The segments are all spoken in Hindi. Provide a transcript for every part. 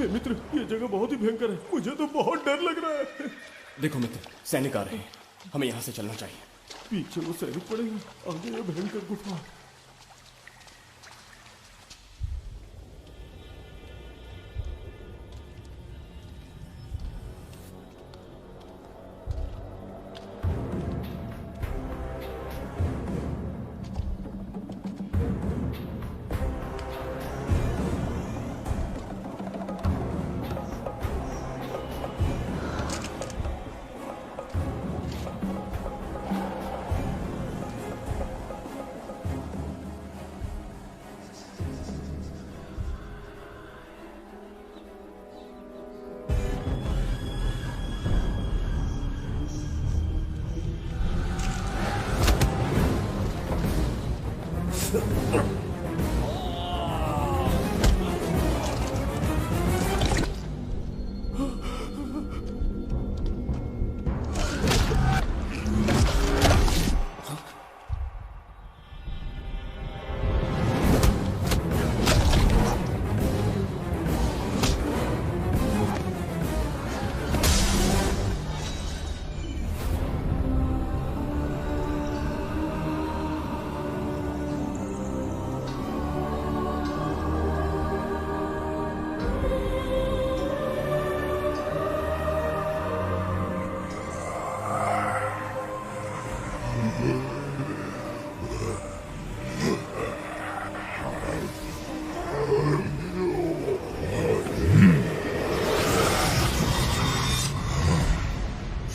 मित्र। मित्र, ये जगह बहुत ही भयंकर है। मुझे तो बहुत डर लग रहा है। देखो मित्र, सैनिक आ रहे हैं, हमें यहाँ से चलना चाहिए। पीछे वो सैनिक पड़ेंगे, आगे ये भयंकर गुफा।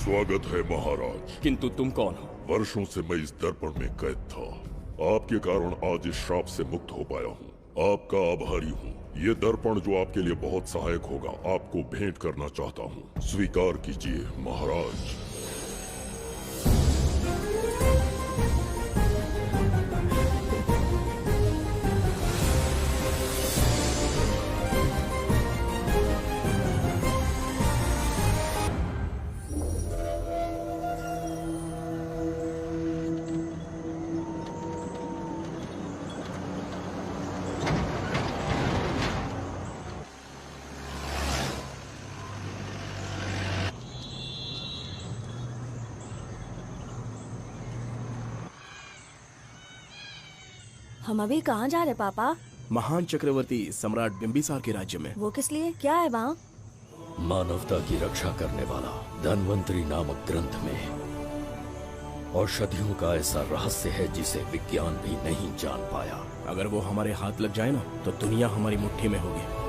स्वागत है महाराज। किंतु तुम कौन हो? वर्षों से मैं इस दर्पण में कैद था। आपके कारण आज इस श्राप से मुक्त हो पाया हूँ। आपका आभारी हूँ। ये दर्पण जो आपके लिए बहुत सहायक होगा, आपको भेंट करना चाहता हूँ। स्वीकार कीजिए महाराज। हम अभी कहाँ जा रहे पापा? महान चक्रवर्ती सम्राट बिंबिसार के राज्य में। वो किस लिए? क्या है वहाँ? मानवता की रक्षा करने वाला धन्वंतरी नामक ग्रंथ में औषधियों का ऐसा रहस्य है जिसे विज्ञान भी नहीं जान पाया। अगर वो हमारे हाथ लग जाए ना, तो दुनिया हमारी मुट्ठी में होगी।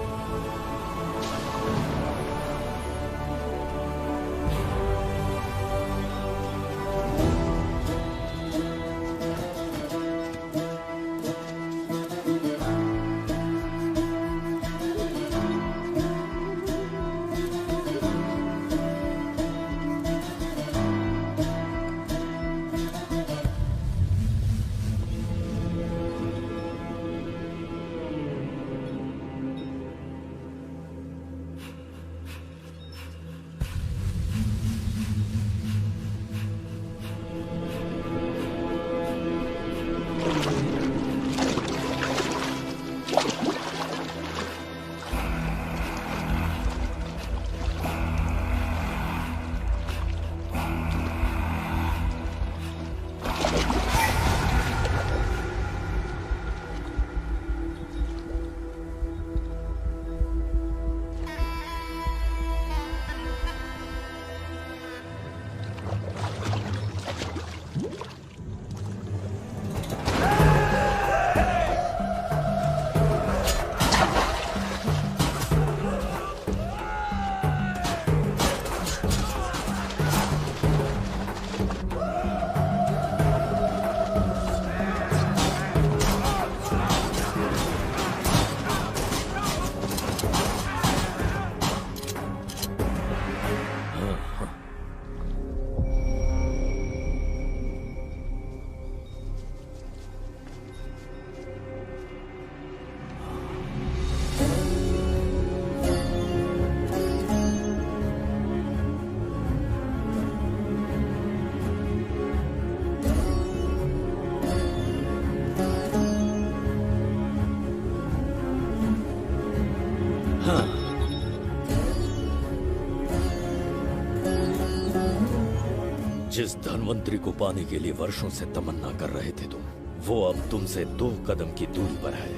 धनवंतरी को पाने के लिए वर्षों से तमन्ना कर रहे थे तुम, वो अब तुमसे 2 कदम की दूरी पर है।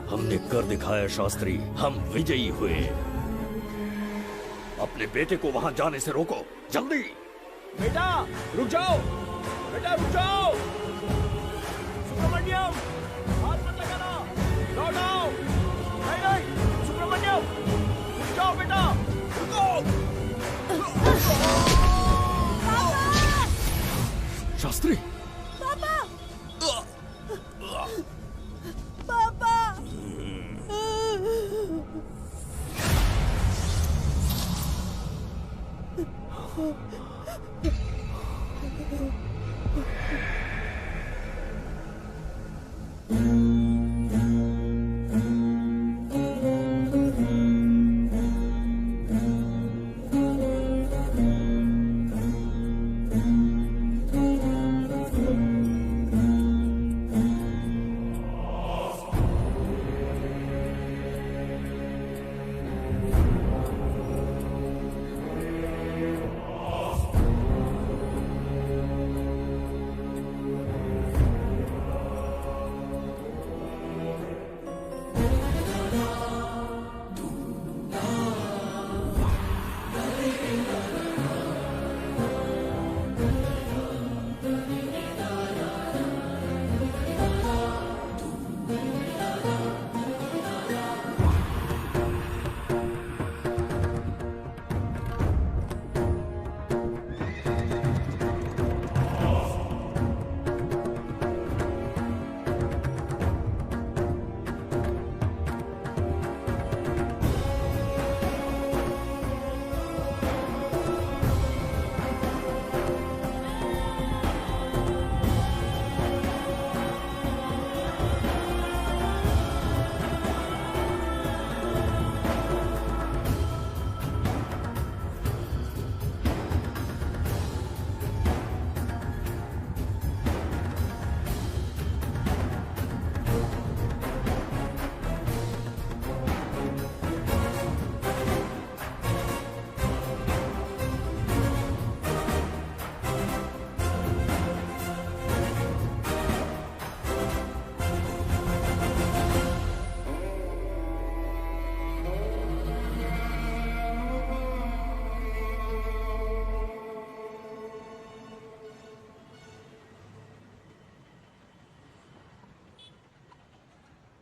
हमने कर दिखाया शास्त्री, हम विजयी हुए। अपने बेटे को वहां जाने से रोको, जल्दी। बेटा रुक जाओ, बेटा रुक जाओ। सुब्रमण्यम, हाथ मत लगाना, लौट आओ। नहीं नहीं सुब्रमण्यम, रुक जाओ बेटा, रुको। शास्त्री, पापा पापा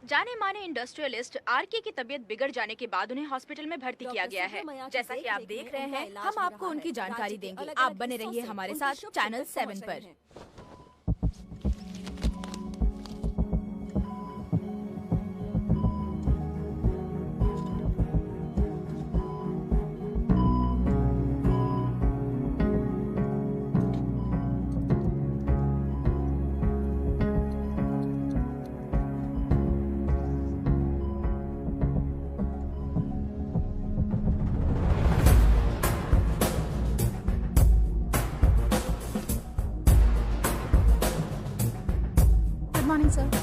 जाने माने इंडस्ट्रियलिस्ट आरके की तबीयत बिगड़ जाने के बाद उन्हें हॉस्पिटल में भर्ती किया गया है। जैसा कि आप देख रहे हैं, हम आपको उनकी जानकारी देंगे। आप बने रहिए हमारे साथ चैनल 7 पर।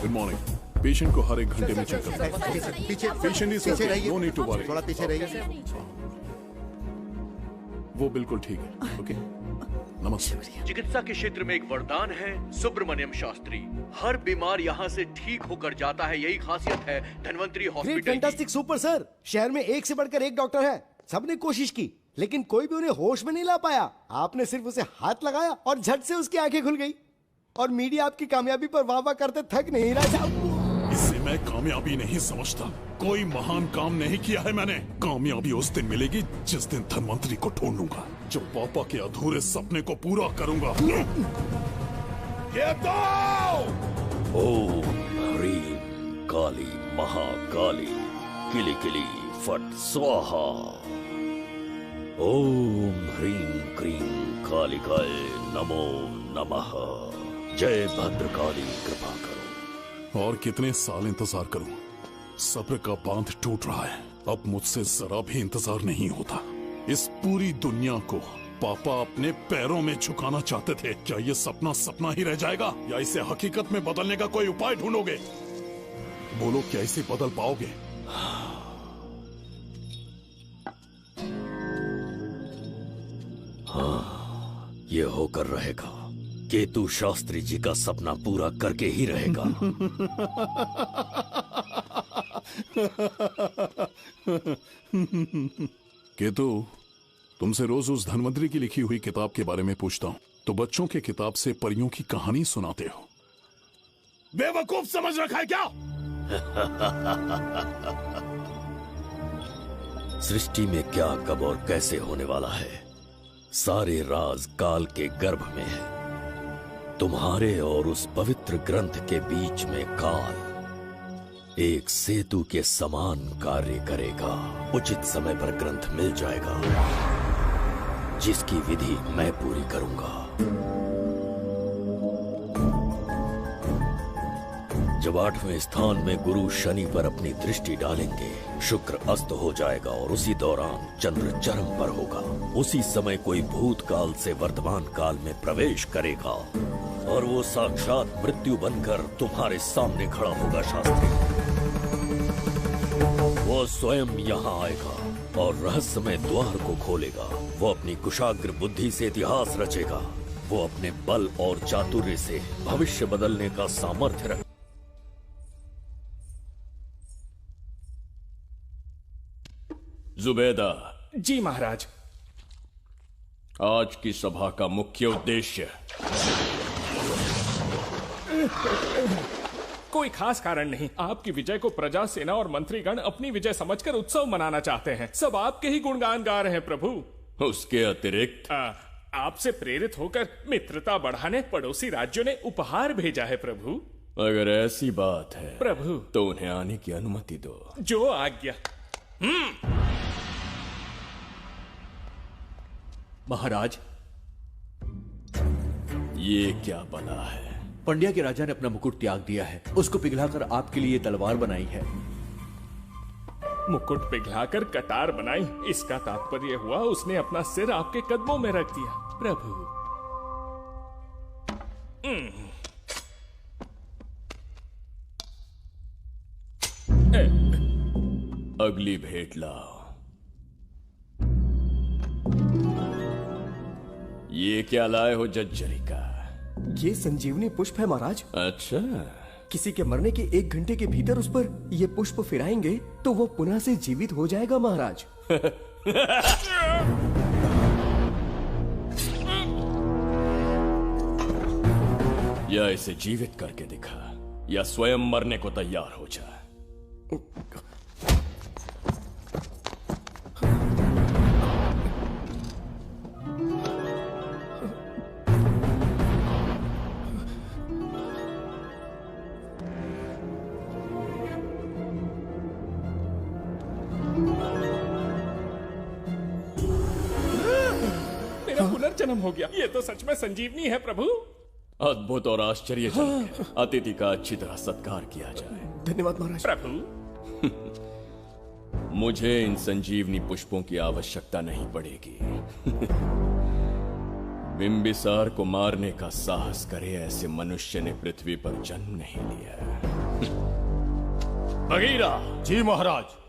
Good morning. पेशेंट को हर 1 घंटे में चेक करना है। पीछे पेशेंट इज पीछे ओके, रहिए, नो नीड टू वरी। थोड़ा पीछे रहिए। वो बिल्कुल ठीक है। ओके, नमस्ते। चिकित्सा के क्षेत्र में एक वरदान है सुब्रमण्यम शास्त्री। हर बीमार यहाँ से ठीक होकर जाता है, यही खासियत है धनवंतरी ग्रेट, हॉस्पिटल की। Fantastic, super sir. शहर में एक से बढ़कर एक डॉक्टर है। सबने कोशिश की लेकिन कोई भी उन्हें होश में नहीं ला पाया। आपने सिर्फ उसे हाथ लगाया और झट से उसकी आंखें खुल गई। और मीडिया आपकी कामयाबी पर वाह वाह करते थक नहीं रहा। इसे मैं कामयाबी नहीं समझता। कोई महान काम नहीं किया है मैंने। कामयाबी उस दिन मिलेगी जिस दिन धनवंतरी को ढूंढूंगा, जो पापा के अधूरे सपने को पूरा करूंगा। ये दो! ओम ह्रीं काली महाकाली किली किली फट स्वाहा। ओम ह्रीं क्रीं कालिकाय नमो नमः। जय भद्रकाली, कृपा करो। और कितने साल इंतजार करूं? सब्र का बांध टूट रहा है। अब मुझसे जरा भी इंतजार नहीं होता। इस पूरी दुनिया को पापा अपने पैरों में झुकाना चाहते थे। क्या ये सपना सपना ही रह जाएगा या इसे हकीकत में बदलने का कोई उपाय ढूंढोगे? बोलो, क्या इसे बदल पाओगे? हाँ, ये होकर रहेगा। केतु शास्त्री जी का सपना पूरा करके ही रहेगा। केतु, तुमसे रोज उस धनवंतरी की लिखी हुई किताब के बारे में पूछता हूँ तो बच्चों के किताब से परियों की कहानी सुनाते हो। बेवकूफ समझ रखा है क्या? सृष्टि में क्या, कब और कैसे होने वाला है, सारे राज काल के गर्भ में है। तुम्हारे और उस पवित्र ग्रंथ के बीच में काल एक सेतु के समान कार्य करेगा। उचित समय पर ग्रंथ मिल जाएगा, जिसकी विधि मैं पूरी करूंगा। जब 8वें स्थान में गुरु शनि पर अपनी दृष्टि डालेंगे, शुक्र अस्त हो जाएगा और उसी दौरान चंद्र चरम पर होगा। उसी समय कोई भूतकाल से वर्तमान काल में प्रवेश करेगा और वो साक्षात मृत्यु बनकर तुम्हारे सामने खड़ा होगा। शास्त्री, वो स्वयं यहाँ आएगा और रहस्यमय द्वार को खोलेगा। वो अपनी कुशाग्र बुद्धि से इतिहास रचेगा। वो अपने बल और चातुर्य से भविष्य बदलने का सामर्थ्य रख। जुबेदा। जी महाराज। आज की सभा का मुख्य उद्देश्य कोई खास कारण नहीं। आपकी विजय को प्रजा, सेना और मंत्रीगण अपनी विजय समझकर उत्सव मनाना चाहते हैं। सब आपके ही गुणगान गा रहे हैं प्रभु। उसके अतिरिक्त आपसे प्रेरित होकर मित्रता बढ़ाने पड़ोसी राज्यों ने उपहार भेजा है प्रभु। अगर ऐसी बात है प्रभु तो उन्हें आने की अनुमति दो। जो आज्ञा। महाराज, ये क्या बला है? पंड्या के राजा ने अपना मुकुट त्याग दिया है। उसको पिघलाकर आपके लिए तलवार बनाई है। मुकुट पिघलाकर कतार बनाई, इसका तात्पर्य हुआ उसने अपना सिर आपके कदमों में रख दिया प्रभु। अगली भेंट लाओ। ये क्या लाए हो जज्जरी का? ये संजीवनी पुष्प है महाराज। अच्छा, किसी के मरने के 1 घंटे के भीतर उस पर ये पुष्प फिराएंगे तो वो पुनः से जीवित हो जाएगा महाराज। या इसे जीवित करके दिखा या स्वयं मरने को तैयार हो जा। पुनर्जन्म हो गया। ये तो सच में संजीवनी है प्रभु। अद्भुत और आश्चर्यजनक। अतिथि का अच्छी तरह सत्कार किया जाए। धन्यवाद महाराज। प्रभु, मुझे इन संजीवनी पुष्पों की आवश्यकता नहीं पड़ेगी। बिंबिसार को मारने का साहस करे ऐसे मनुष्य ने पृथ्वी पर जन्म नहीं लिया। बगीरा। जी महाराज।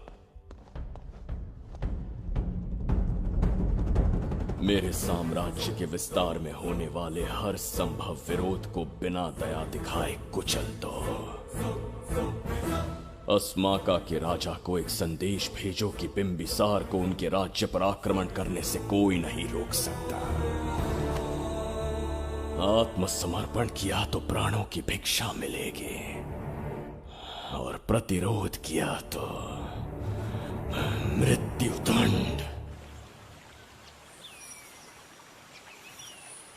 मेरे साम्राज्य के विस्तार में होने वाले हर संभव विरोध को बिना दया दिखाए कुचल दो। अस्माका के राजा को एक संदेश भेजो कि बिंबिसार को उनके राज्य पर आक्रमण करने से कोई नहीं रोक सकता। आत्मसमर्पण किया तो प्राणों की भिक्षा मिलेगी और प्रतिरोध किया तो मृत्युदंड।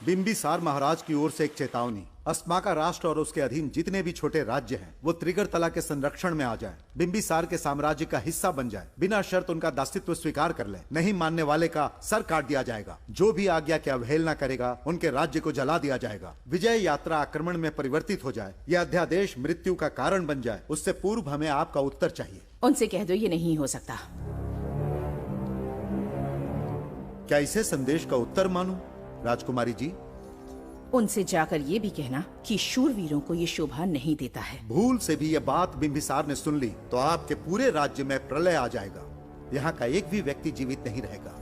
बिंबिसार महाराज की ओर से एक चेतावनी। अस्माका राष्ट्र और उसके अधीन जितने भी छोटे राज्य हैं वो त्रिगर्तला के संरक्षण में आ जाएं, बिंबिसार के साम्राज्य का हिस्सा बन जाए, बिना शर्त उनका दासत्व स्वीकार कर ले। नहीं मानने वाले का सर काट दिया जाएगा। जो भी आज्ञा की अवहेलना करेगा उनके राज्य को जला दिया जाएगा। विजय यात्रा आक्रमण में परिवर्तित हो जाए, यह अध्यादेश मृत्यु का कारण बन जाए, उससे पूर्व हमें आपका उत्तर चाहिए। उनसे कह दो ये नहीं हो सकता। क्या इसे संदेश का उत्तर मानूं? राजकुमारी जी, उनसे जाकर ये भी कहना कि शूरवीरों को ये शोभा नहीं देता है। भूल से भी ये बात बिंबिसार ने सुन ली तो आपके पूरे राज्य में प्रलय आ जाएगा। यहाँ का एक भी व्यक्ति जीवित नहीं रहेगा।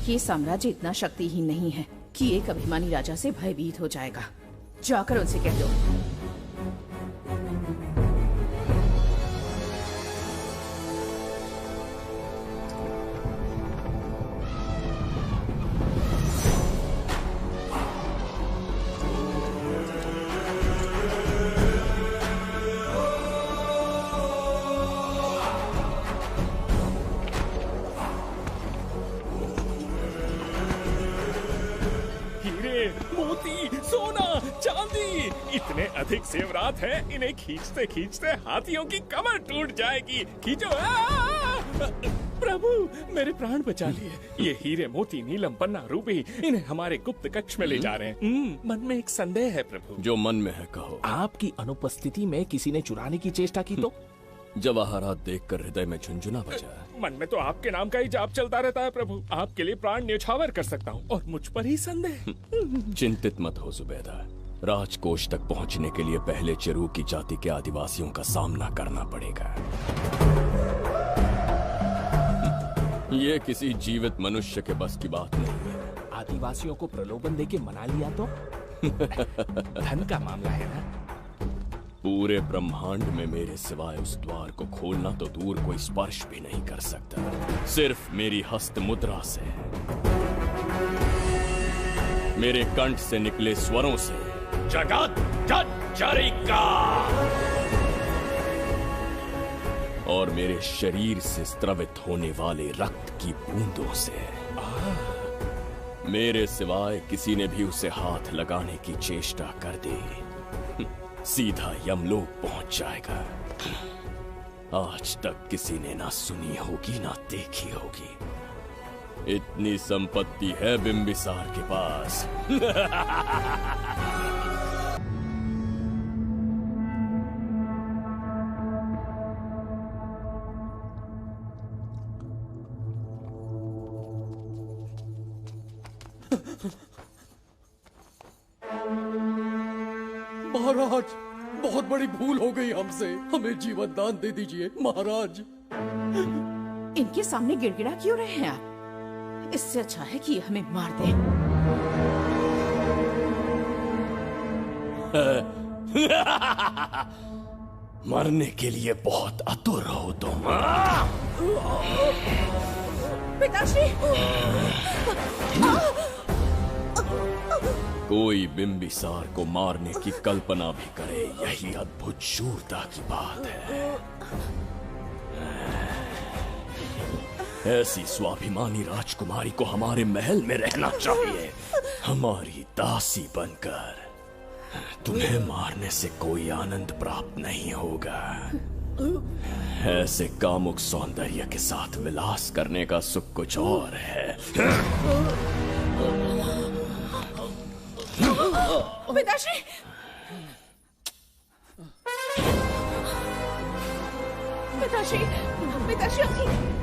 ये साम्राज्य इतना शक्तिहीन नहीं है कि एक अभिमानी राजा से भयभीत हो जाएगा। जाकर उनसे कह दो। इतने अधिक जेवरात हैं, इन्हें खींचते खींचते हाथियों की कमर टूट जाएगी। खींचो। प्रभु, मेरे प्राण बचा लिए। ये हीरे, मोती, नीलम, पन्ना, रूबी, इन्हें हमारे गुप्त कक्ष में ले जा रहे हैं। मन में एक संदेह है प्रभु। जो मन में है कहो। आपकी अनुपस्थिति में किसी ने चुराने की चेष्टा की तो? जवाहरात देखकर हृदय में झुंझुना बजा। मन में तो आपके नाम का ही जाप चलता रहता है प्रभु। आपके लिए प्राण न्यौछावर कर सकता हूँ और मुझ पर ही संदेह। चिंतित मत हो जुबैदा। राजकोष तक पहुंचने के लिए पहले चिरूकी जाति के आदिवासियों का सामना करना पड़ेगा। ये किसी जीवित मनुष्य के बस की बात नहीं है। आदिवासियों को प्रलोभन देके मना लिया तो? धन का मामला है ना। पूरे ब्रह्मांड में मेरे सिवाय उस द्वार को खोलना तो दूर कोई स्पर्श भी नहीं कर सकता। सिर्फ मेरी हस्त मुद्रा से, मेरे कंठ से निकले स्वरों से जगत जचरिका और मेरे शरीर से स्त्रवित होने वाले रक्त की बूंदों से। मेरे सिवाय किसी ने भी उसे हाथ लगाने की चेष्टा कर दी, सीधा यमलोक पहुंच जाएगा। आज तक किसी ने ना सुनी होगी ना देखी होगी। इतनी संपत्ति है बिंबिसार के पास। महाराज, बहुत बड़ी भूल हो गई हमसे। हमें जीवन दान दे दीजिए महाराज। इनके सामने गिड़गिड़ा क्यों रहे हैं आप? इससे अच्छा है कि हमें मार दें। मरने के लिए बहुत आतुर हो तुम। पिताश्री! कोई बिंबिसार को मारने की कल्पना भी करे, यही अद्भुत शूरता की बात है। ऐसी स्वाभिमानी राजकुमारी को हमारे महल में रहना चाहिए, हमारी दासी बनकर। तुम्हें मारने से कोई आनंद प्राप्त नहीं होगा। ऐसे कामुक सौंदर्य के साथ विलास करने का सुख कुछ और है। पिताश्री! पिताश्री! पिताश्री!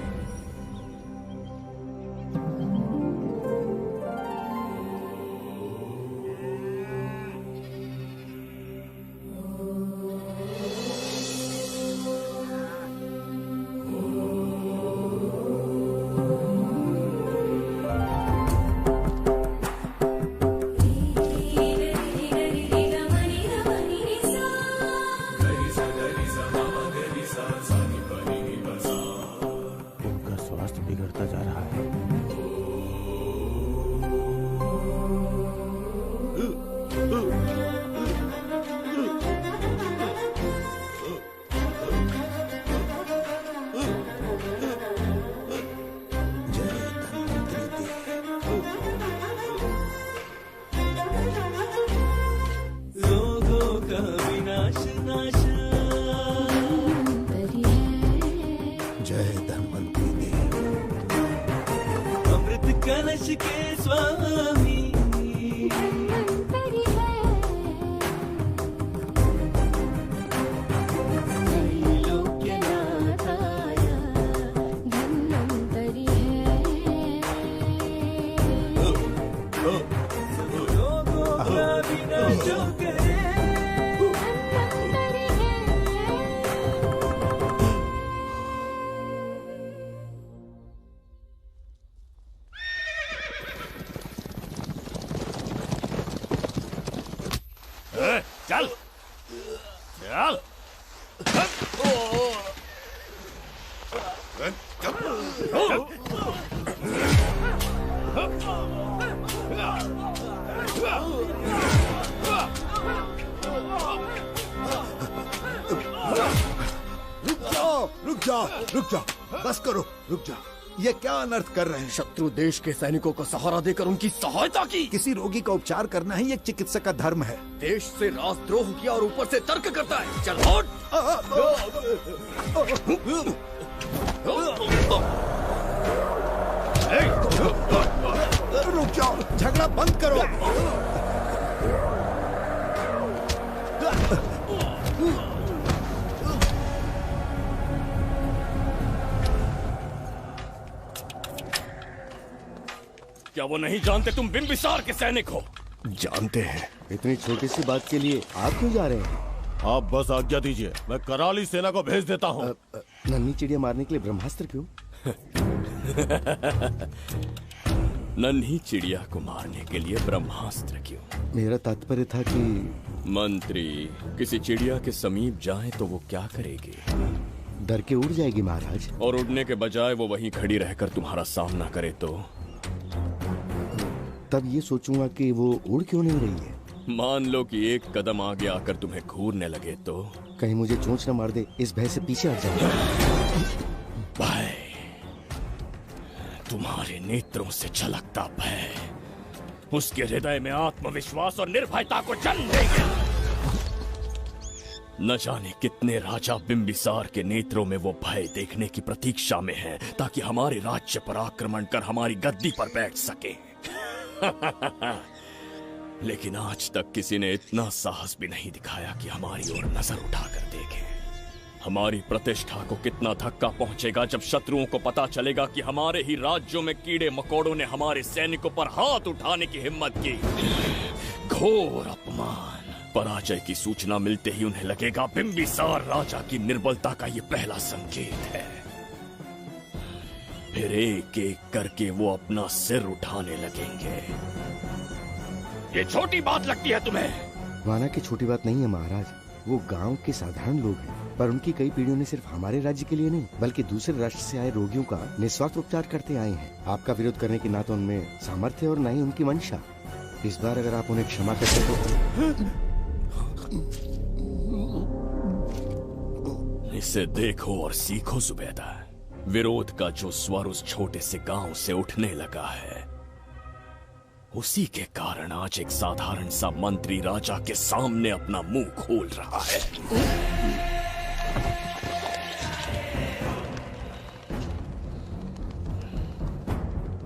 रुक जाओ, बस करो, रुक जाओ। ये क्या अनर्थ कर रहे हैं? शत्रु देश के सैनिकों को सहारा देकर उनकी सहायता की। किसी रोगी का उपचार करना ही एक चिकित्सक का धर्म है। देश से राजद्रोह किया और ऊपर से तर्क करता है। चल हट। रुक जाओ, झगड़ा बंद करो। क्या वो नहीं जानते तुम बिंबिसार के सैनिक हो? जानते हैं। इतनी छोटी सी बात के लिए आप क्यों जा रहे हैं? आप बस आज्ञा दीजिए, मैं कराली सेना को भेज देता हूँ। नन्ही चिड़िया मारने के लिए ब्रह्मास्त्र क्यों? नन्ही चिड़िया को मारने के लिए ब्रह्मास्त्र क्यों? मेरा तात्पर्य था कि मंत्री किसी चिड़िया के समीप जाए तो वो क्या करेगी? डर के उड़ जाएगी महाराज। और उड़ने के बजाय वो वहीं खड़ी रहकर तुम्हारा सामना करे तो? तब ये सोचूंगा कि वो उड़ क्यों नहीं रही है। मान लो कि एक कदम आगे आकर तुम्हें घूरने लगे तो? कहीं मुझे चोंच न मार दे, इस भय से पीछे हट जाऊंगा। भय, तुम्हारे नेत्रों से झलकता भय उसके हृदय में आत्मविश्वास और निर्भयता को जन्म देगा। न जाने कितने राजा बिंबिसार के नेत्रों में वो भय देखने की प्रतीक्षा में हैं, ताकि हमारे राज्य पर आक्रमण कर हमारी गद्दी पर बैठ सके। लेकिन आज तक किसी ने इतना साहस भी नहीं दिखाया कि हमारी ओर नजर उठाकर देखे। हमारी प्रतिष्ठा को कितना धक्का पहुंचेगा जब शत्रुओं को पता चलेगा कि हमारे ही राज्यों में कीड़े मकोड़ों ने हमारे सैनिकों पर हाथ उठाने की हिम्मत की। घोर अपमान। पराजय की सूचना मिलते ही उन्हें लगेगा बिंबिसार राजा की निर्बलता का ये पहला संकेत है। फिर एक एक करके वो अपना सिर उठाने लगेंगे। ये छोटी बात लगती है तुम्हें? माना कि छोटी बात नहीं है महाराज। वो गांव के साधारण लोग हैं, पर उनकी कई पीढ़ियों ने सिर्फ हमारे राज्य के लिए नहीं बल्कि दूसरे राष्ट्र से आए रोगियों का निस्वार्थ उपचार करते आए हैं। आपका विरोध करने की ना तो उनमें सामर्थ्य और ना ही उनकी मंशा। इस बार अगर आप उन्हें क्षमा करते तो। इसे देखो और सीखो जुबैदा। विरोध का जो स्वर उस छोटे से गांव से उठने लगा है, उसी के कारण आज एक साधारण सा मंत्री राजा के सामने अपना मुंह खोल रहा है।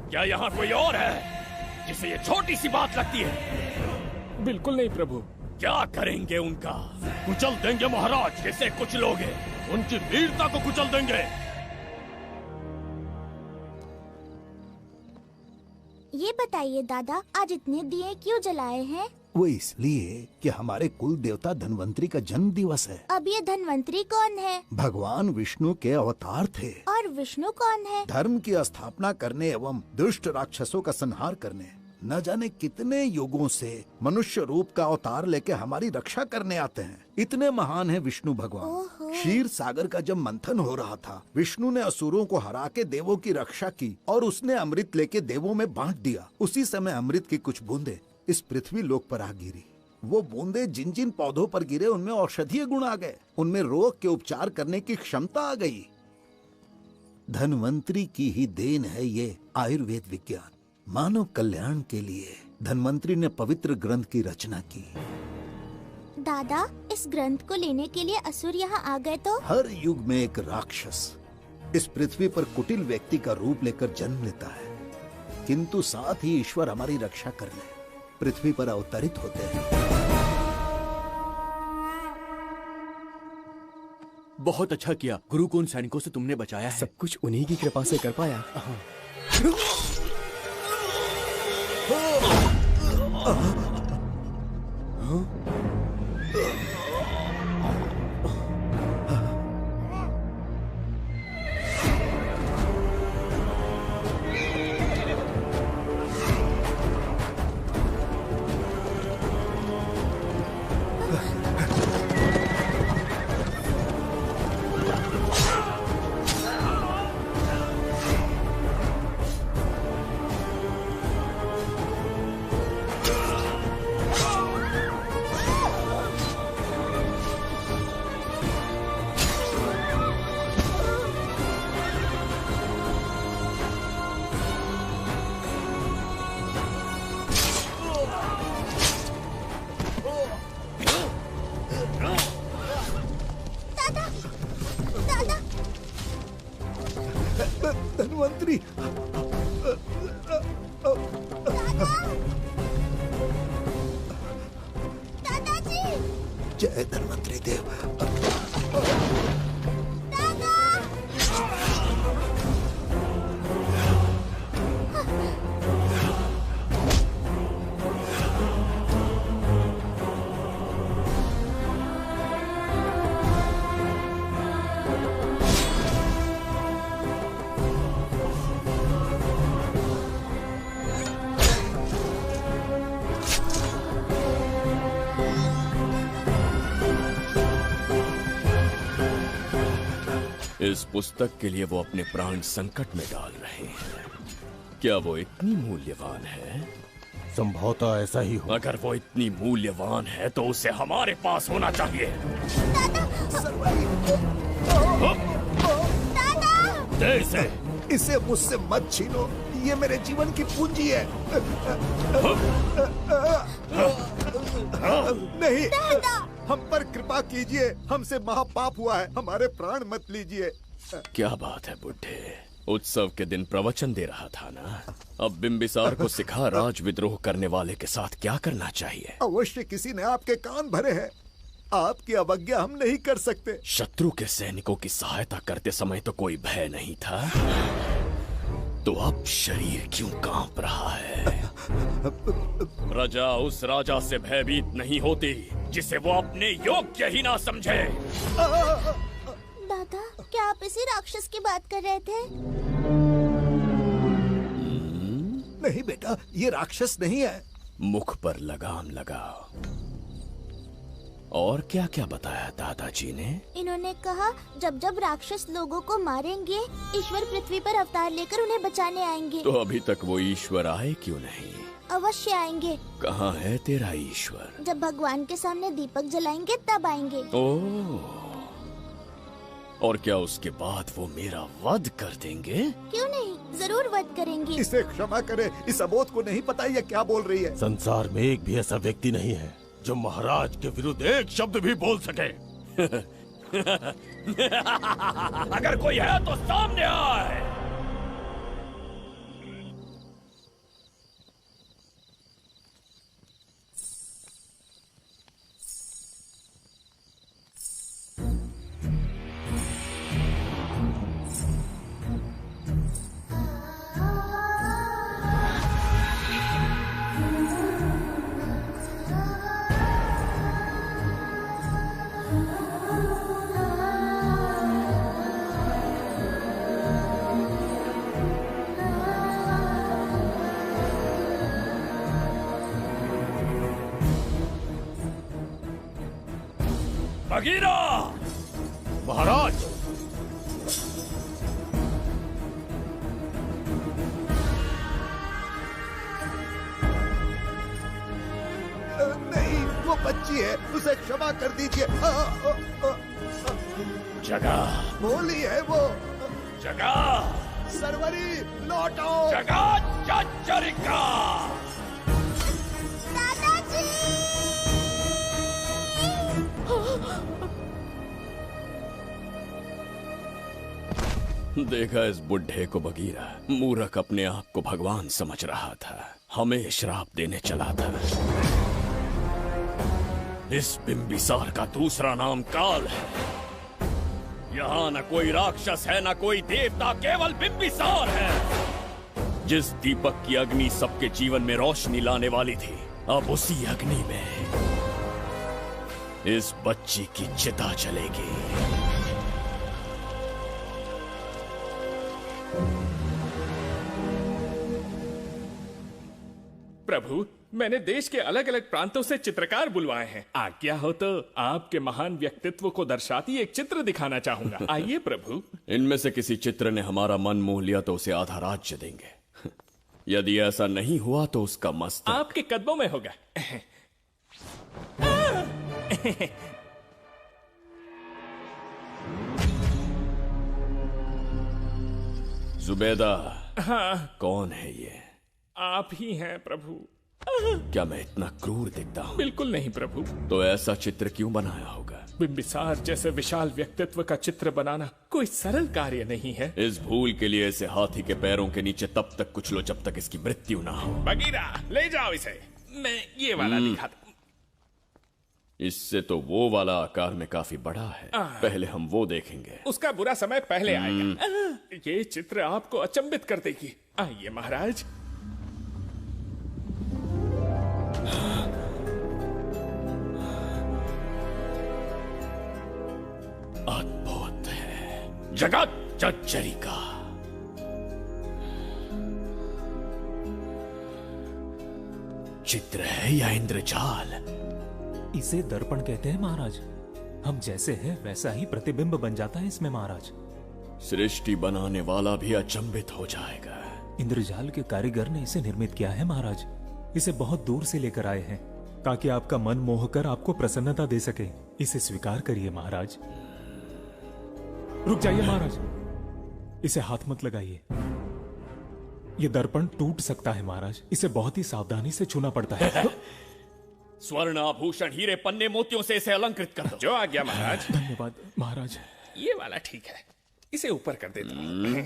क्या यहाँ कोई और है जिसे ये छोटी सी बात लगती है? बिल्कुल नहीं प्रभु। क्या करेंगे उनका? कुचल देंगे महाराज। जैसे कुछ लोग हैं, उनकी वीरता को कुचल देंगे। ये बताइए दादा, आज इतने दिए क्यों जलाए हैं? वो इसलिए कि हमारे कुल देवता धन्वंतरी का जन्म दिवस है। अब ये धन्वंतरी कौन है? भगवान विष्णु के अवतार थे। और विष्णु कौन है? धर्म की स्थापना करने एवं दुष्ट राक्षसों का संहार करने न जाने कितने युगों से मनुष्य रूप का अवतार लेके हमारी रक्षा करने आते हैं। इतने महान है विष्णु भगवान। क्षीर सागर का जब मंथन हो रहा था, विष्णु ने असुरों को हरा के देवों की रक्षा की और उसने अमृत लेके देवों में बांट दिया। उसी समय अमृत की कुछ बूंदे इस पृथ्वी लोक पर आ गिरी। वो बूंदे जिन जिन पौधों पर गिरे उनमें औषधीय गुण आ गए, उनमें रोग के उपचार करने की क्षमता आ गई। धन्वंतरी की ही देन है ये आयुर्वेद विज्ञान। मानव कल्याण के लिए धन्वंतरी ने पवित्र ग्रंथ की रचना की। दादा, इस ग्रंथ को लेने के लिए असुर यहाँ आ गए तो? हर युग में एक राक्षस इस पृथ्वी पर कुटिल व्यक्ति का रूप लेकर जन्म लेता है, किंतु साथ ही ईश्वर हमारी रक्षा करने पृथ्वी पर अवतरित होते हैं। बहुत अच्छा किया गुरु को उन सैनिकों से तुमने बचाया है। सब कुछ उन्हीं की कृपा से कर पाया। दादा, दादा, धन्वंतरी, दादाजी, जय धन्वंतरी देव। इस पुस्तक के लिए वो अपने प्राण संकट में डाल रहे हैं। क्या वो इतनी मूल्यवान है? संभवतः ऐसा ही हो। अगर वो इतनी मूल्यवान है तो उसे हमारे पास होना चाहिए। दे इसे। इसे मुझसे मत छीनो, ये मेरे जीवन की पूंजी है। नहीं, हम पर कृपा कीजिए, हमसे महापाप हुआ है, हमारे प्राण मत लीजिए। क्या बात है बुड्ढे, उत्सव के दिन प्रवचन दे रहा था ना। अब बिंबिसार को सिखा राज विद्रोह करने वाले के साथ क्या करना चाहिए। अवश्य किसी ने आपके कान भरे हैं, आपकी अवज्ञा हम नहीं कर सकते। शत्रु के सैनिकों की सहायता करते समय तो कोई भय नहीं था, तो अब शरीर क्यों कांप रहा है? प्रजा उस राजा से भयभीत नहीं होती जिसे वो अपने योग्य ही ना समझे। दादा, क्या आप इसी राक्षस की बात कर रहे थे? नहीं बेटा, ये राक्षस नहीं है। मुख पर लगाम लगाओ। और क्या क्या बताया दादाजी ने? इन्होंने कहा जब जब राक्षस लोगों को मारेंगे, ईश्वर पृथ्वी पर अवतार लेकर उन्हें बचाने आएंगे। तो अभी तक वो ईश्वर आए क्यों नहीं? अवश्य आएंगे। कहाँ है तेरा ईश्वर? जब भगवान के सामने दीपक जलाएंगे तब आएंगे। ओह, और क्या उसके बाद वो मेरा वध कर देंगे? क्यों नहीं, जरूर वध करेंगे। इसे क्षमा करे, इस अबोध को नहीं पता ये क्या बोल रही है। संसार में एक भी ऐसा व्यक्ति नहीं है जो महाराज के विरुद्ध एक शब्द भी बोल सके। अगर कोई है तो सामने आए। बगीरा! महाराज! नहीं, वो बच्ची है, उसे क्षमा कर दीजिए। जगह बोली है वो। जगह सरवरी, लौटो। जगह चरिका। देखा इस बुढ़े को बगीरा, मूर्ख अपने आप को भगवान समझ रहा था, हमें श्राप देने चला था। इस बिंबिसार का दूसरा नाम काल है। यहाँ न कोई राक्षस है न कोई देवता, केवल बिंबिसार है। जिस दीपक की अग्नि सबके जीवन में रोशनी लाने वाली थी, अब उसी अग्नि में इस बच्ची की चिता जलेगी। प्रभु, मैंने देश के अलग अलग प्रांतों से चित्रकार बुलवाए हैं। आज्ञा हो तो आपके महान व्यक्तित्व को दर्शाती एक चित्र दिखाना चाहूंगा। आइए प्रभु। इनमें से किसी चित्र ने हमारा मन मोह लिया तो उसे आधा राज्य देंगे। यदि ऐसा नहीं हुआ तो उसका मस्तक आपके कदमों में होगा। जुबेदा। हाँ। कौन है ये? आप ही हैं प्रभु। क्या मैं इतना क्रूर दिखता हूँ? बिल्कुल नहीं प्रभु। तो ऐसा चित्र क्यों बनाया होगा? बिंबिसार जैसे विशाल व्यक्तित्व का चित्र बनाना कोई सरल कार्य नहीं है। इस भूल के लिए इसे हाथी के पैरों के नीचे तब तक कुचलो जब तक इसकी मृत्यु ना हो। बगीरा ले जाओ इसे। मैं ये वाला दिखाता। इससे तो वो वाला आकार में काफी बड़ा है। पहले हम वो देखेंगे। उसका बुरा समय पहले आएगा। ये चित्र आपको अचंभित कर देगी। आइए महाराज। अद्भुत है। जगत जज्जरी का चित्र है या इंद्रजाल? इसे दर्पण कहते हैं महाराज। हम जैसे हैं वैसा ही प्रतिबिंब बन जाता है इसमें महाराज। सृष्टि बनाने वाला भी अचंभित हो जाएगा। इंद्रजाल के कारीगर ने इसे निर्मित किया है महाराज। इसे बहुत दूर से लेकर आए हैं ताकि आपका मन मोहकर आपको प्रसन्नता दे सके। इसे स्वीकार करिए महाराज। रुक जाइए महाराज, इसे हाथ मत लगाइए। ये दर्पण टूट सकता है महाराज। इसे बहुत ही सावधानी से छूना पड़ता है। स्वर्ण आभूषण हीरे पन्ने मोतियों से इसे अलंकृत कर दो। जो आ गया महाराज। धन्यवाद महाराज। ये वाला ठीक है, इसे ऊपर कर देता हूं।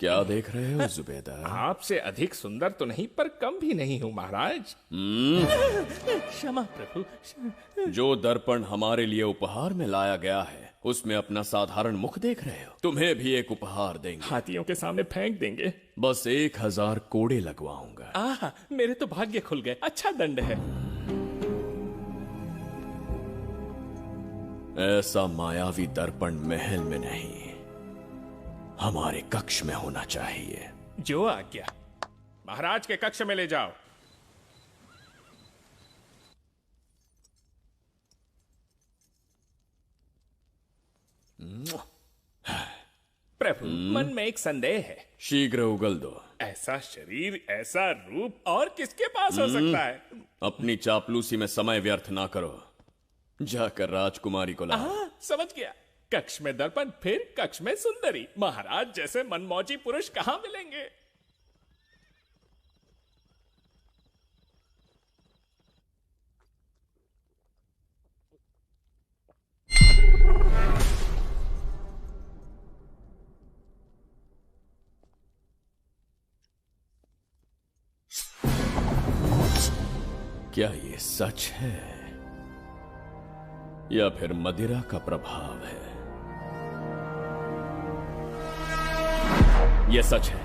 क्या देख रहे हो जुबेदा? आपसे अधिक सुंदर तो नहीं पर कम भी नहीं हूं महाराज। क्षमा प्रभु। जो दर्पण हमारे लिए उपहार में लाया गया है उसमें अपना साधारण मुख देख रहे हो। तुम्हें भी एक उपहार देंगे। हाथियों के सामने फेंक देंगे। बस 1000 कोड़े लगवाऊंगा। मेरे तो भाग्य खुल गए। अच्छा दंड है। ऐसा मायावी दर्पण महल में नहीं, हमारे कक्ष में होना चाहिए। जो आज्ञा। महाराज के कक्ष में ले जाओ। प्रभु, मन में एक संदेह है। शीघ्र उगल दो। ऐसा शरीर, ऐसा रूप और किसके पास हो सकता है? अपनी चापलूसी में समय व्यर्थ ना करो। जाकर राजकुमारी को लाओ। समझ गया। कक्ष में दर्पण, फिर कक्ष में सुंदरी। महाराज जैसे मनमौजी पुरुष कहां मिलेंगे? क्या ये सच है या फिर मदिरा का प्रभाव है? यह सच है।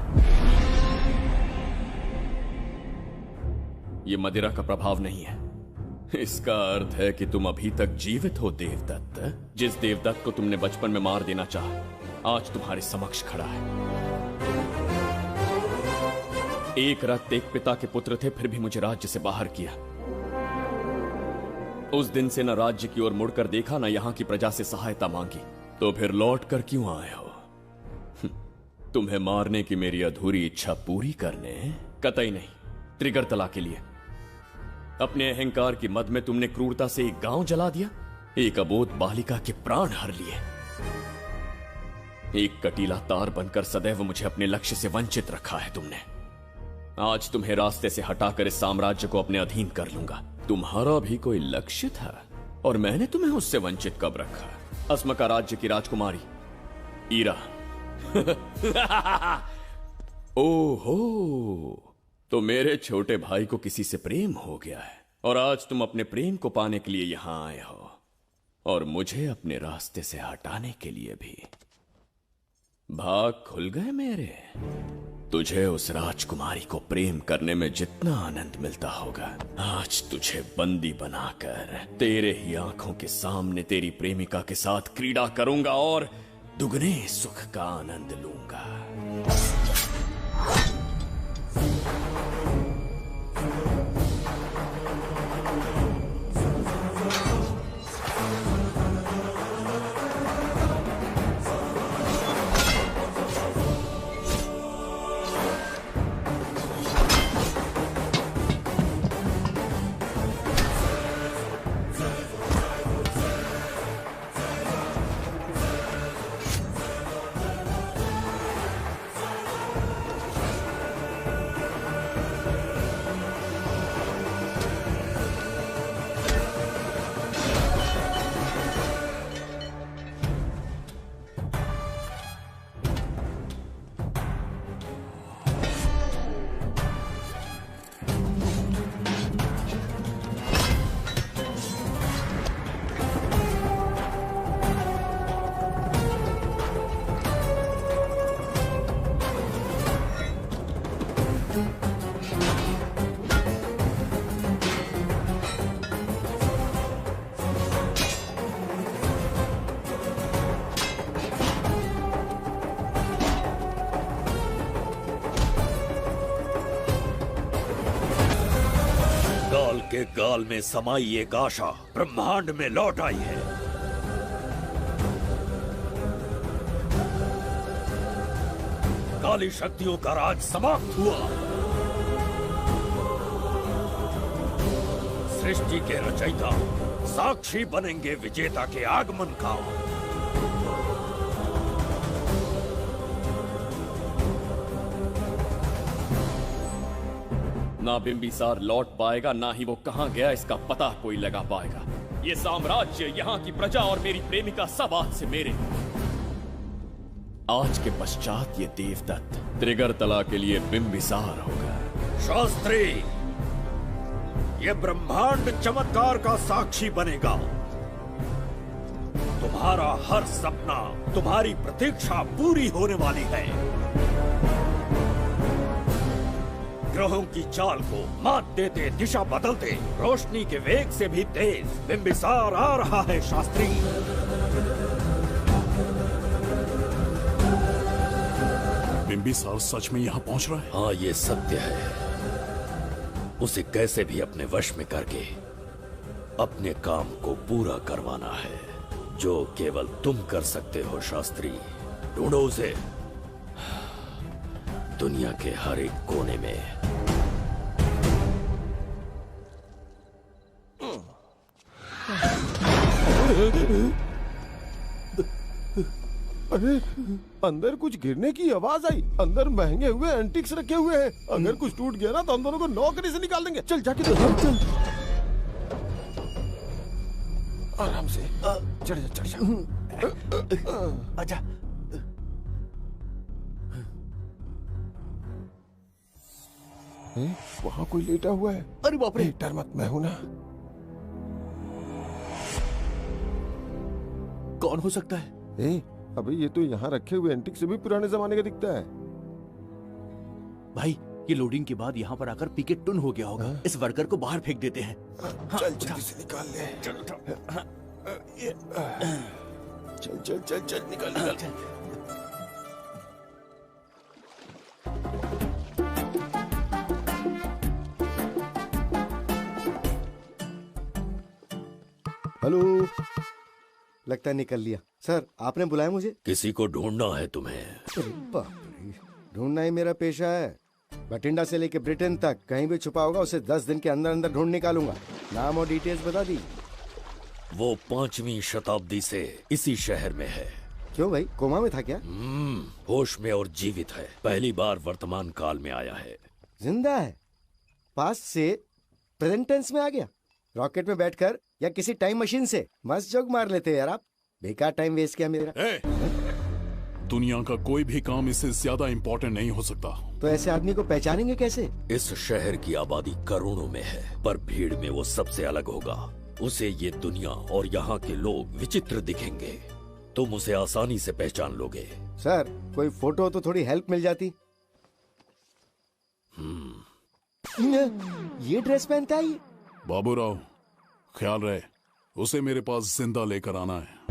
यह मदिरा का प्रभाव नहीं है। इसका अर्थ है कि तुम अभी तक जीवित हो देवदत्त। जिस देवदत्त को तुमने बचपन में मार देना चाहा, आज तुम्हारे समक्ष खड़ा है। एक रक्त एक पिता के पुत्र थे, फिर भी मुझे राज्य से बाहर किया। उस दिन से न राज्य की ओर मुड़कर देखा, न यहां की प्रजा से सहायता मांगी। तो फिर लौट कर क्यों आए हो? तुम्हें मारने की मेरी अधूरी इच्छा पूरी करने? कतई नहीं, त्रिगर्तला के लिए। अपने अहंकार की मद में तुमने क्रूरता से एक गांव जला दिया, एक अबोध बालिका के प्राण हर लिए। एक कटीला तार बनकर सदैव मुझे अपने लक्ष्य से वंचित रखा है तुमने। आज तुम्हें रास्ते से हटाकर इस साम्राज्य को अपने अधीन कर लूंगा। तुम्हारा भी कोई लक्ष्य था और मैंने तुम्हें उससे वंचित कब रखा? अस्मका राज्य की राजकुमारी ईरा। ओहो, तो मेरे छोटे भाई को किसी से प्रेम हो गया है और आज तुम अपने प्रेम को पाने के लिए यहां आए हो और मुझे अपने रास्ते से हटाने के लिए भी। भाग खुल गए मेरे। तुझे उस राजकुमारी को प्रेम करने में जितना आनंद मिलता होगा, आज तुझे बंदी बनाकर तेरे ही आंखों के सामने तेरी प्रेमिका के साथ क्रीड़ा करूंगा और दुगने सुख का आनंद लूंगा। के गाल में समाई एक आशा ब्रह्मांड में लौट आई है। काली शक्तियों का राज समाप्त हुआ। सृष्टि के रचयिता साक्षी बनेंगे विजेता के आगमन का। ना बिंबिसार लौट पाएगा, ना ही वो कहां गया इसका पता कोई लगा पाएगा। ये साम्राज्य, यहाँ की प्रजा और मेरी प्रेमिका सब आज से मेरे। आज के पश्चात ये देवदत्त त्रिगर्तला के लिए बिंबिसार होगा। शास्त्री, ये ब्रह्मांड चमत्कार का साक्षी बनेगा। तुम्हारा हर सपना, तुम्हारी प्रतीक्षा पूरी होने वाली है। ग्रहों की चाल को मात देते, दिशा बदलते, रोशनी के वेग से भी तेज बिंबिसार आ रहा है शास्त्री। बिंबिसार सच में यहाँ पहुँच रहा है? हाँ, ये सत्य है। उसे कैसे भी अपने वश में करके अपने काम को पूरा करवाना है, जो केवल तुम कर सकते हो शास्त्री। ढूंढो उसे दुनिया के हर एक कोने में। अरे, अंदर कुछ गिरने की आवाज आई। अंदर महंगे हुए एंटिक्स रखे हुए हैं। अगर कुछ टूट गया ना तो हम दोनों को नौकरी से निकाल देंगे। चल जाके देख। चल आराम से चढ़ जा, चढ़ जा। आजा। वहाँ कोई लेटा हुआ है। अरे बाप रे, डर मत, मैं हूं ना। कौन हो सकता है? अबे ये तो यहाँ रखे हुए एंटिक से भी पुराने जमाने का दिखता है। भाई, ये लोडिंग के बाद यहाँ पर आकर पिकेट टुन हो गया होगा। इस वर्कर को बाहर फेंक देते हैं। चल जल्दी से निकाल ले। चल चल चल चल निकाल निकाल। हेलो, लगता है निकल लिया। सर, आपने बुलाया मुझे? किसी को ढूंढना है तुम्हें। ढूंढना ही मेरा पेशा है। बठिंडा से लेके ब्रिटेन तक कहीं भी छुपा होगा उसे 10 दिन के अंदर अंदर ढूंढ निकालूंगा। नाम और डिटेल्स बता दी। वो 5वीं शताब्दी से इसी शहर में है। क्यों भाई, कोमा में था क्या? होश में और जीवित है। पहली बार वर्तमान काल में आया है। जिंदा है? पास्ट से प्रेजेंट टेंस में आ गया? रॉकेट में बैठकर या किसी टाइम मशीन से? मस्त जोक मार लेते हैं यार आप। बेकार टाइम वेस्ट किया मेरा। दुनिया का कोई भी काम इससे ज्यादा इम्पोर्टेंट नहीं हो सकता। तो ऐसे आदमी को पहचानेंगे कैसे? इस शहर की आबादी करोड़ों में है, पर भीड़ में वो सबसे अलग होगा। उसे ये दुनिया और यहाँ के लोग विचित्र दिखेंगे। तुम उसे आसानी से पहचान लोगे। सर, कोई फोटो हो तो थोड़ी हेल्प मिल जाती। ये ड्रेस पहनता है? बाबूराव, ख्याल रहे, उसे मेरे पास जिंदा लेकर आना है।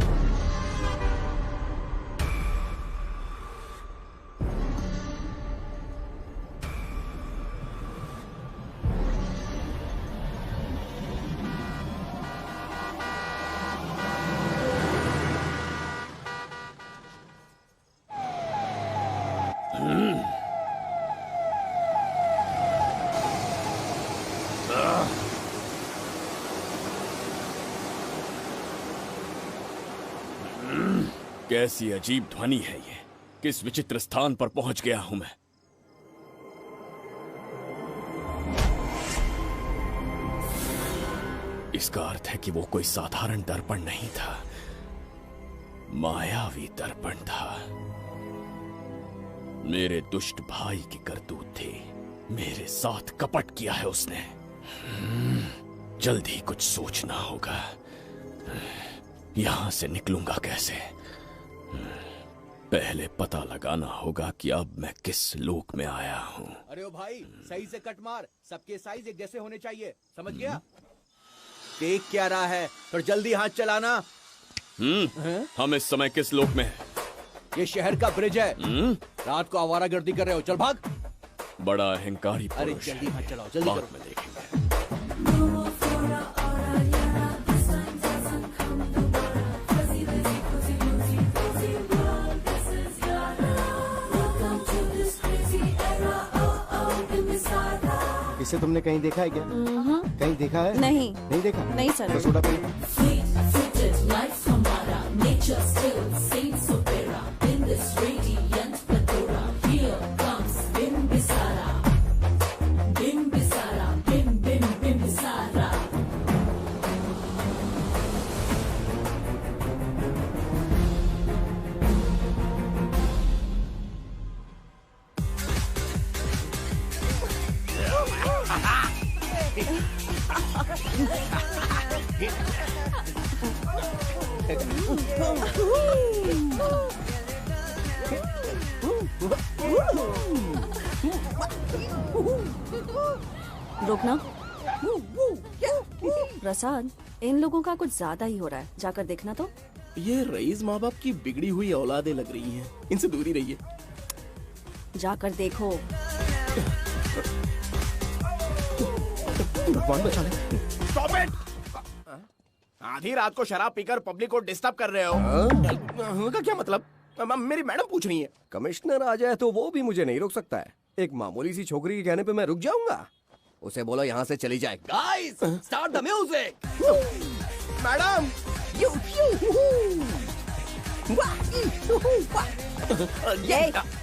कैसी अजीब ध्वनि है ये। किस विचित्र स्थान पर पहुंच गया हूं मैं। इसका अर्थ है कि वो कोई साधारण दर्पण नहीं था, मायावी दर्पण था। मेरे दुष्ट भाई की करतूत थी। मेरे साथ कपट किया है उसने। जल्द ही कुछ सोचना होगा। यहां से निकलूंगा कैसे? पहले पता लगाना होगा कि अब मैं किस लोक में आया हूँ। अरे ओ भाई, सही से कट मार। सबके साइज एक जैसे होने चाहिए, समझ गया? देख क्या रहा है, तो जल्दी हाथ चलाना। हम इस समय किस लोक में हैं? ये शहर का ब्रिज है। रात को आवारागर्दी कर रहे हो, चल भाग। बड़ा अहंकारी अरे पुरुष जल्दी है। हाथ चलाओ, जल्दी बाद करो। में देखेंगे। इसे तुमने कहीं देखा है क्या? कहीं देखा है? नहीं। नहीं देखा? नहीं सर। तो सोडा पी। रुकना। प्रसाद, इन लोगों का कुछ ज्यादा ही हो रहा है, जाकर देखना तो। ये रईस माँ बाप की बिगड़ी हुई औलादें लग रही हैं, इनसे दूर ही रहिए। जाकर देखो। भगवान बचा ले। Stop it! आधी रात को शराब पीकर पब्लिक को डिस्टर्ब कर रहे हो। का क्या मतलब? मेरी मैडम पूछ रही है। कमिश्नर आ जाए तो वो भी मुझे नहीं रोक सकता है। एक मामूली सी छोकरी के कहने पे मैं रुक जाऊंगा? उसे बोलो यहाँ से चली जाए। Guys, start the music. Madam,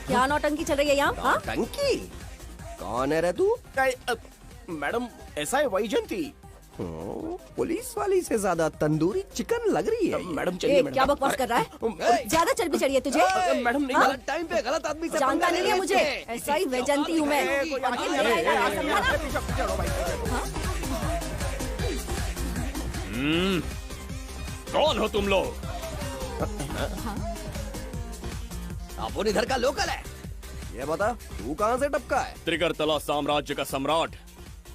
क्या नौटंकी चल रही है यहाँ? नौटंकी? कौन है रे तू? मैडम, ऐसा है वैजयंती। पुलिस वाली से ज्यादा तंदूरी चिकन लग रही है। मैडम चलिए। क्या बकवास कर रहा है? ज्यादा चर्बी चढ़ी है तुझे? मैडम नहीं, गलत टाइम पे गलत आदमी से जानता नहीं है मुझे, ऐसा ही वैजयंती हूँ मैं। कौन हो तुम लोग? अपन इधर का लोकल है। ये बता, तू कहाँ से टपका है? त्रिगर्तला साम्राज्य का सम्राट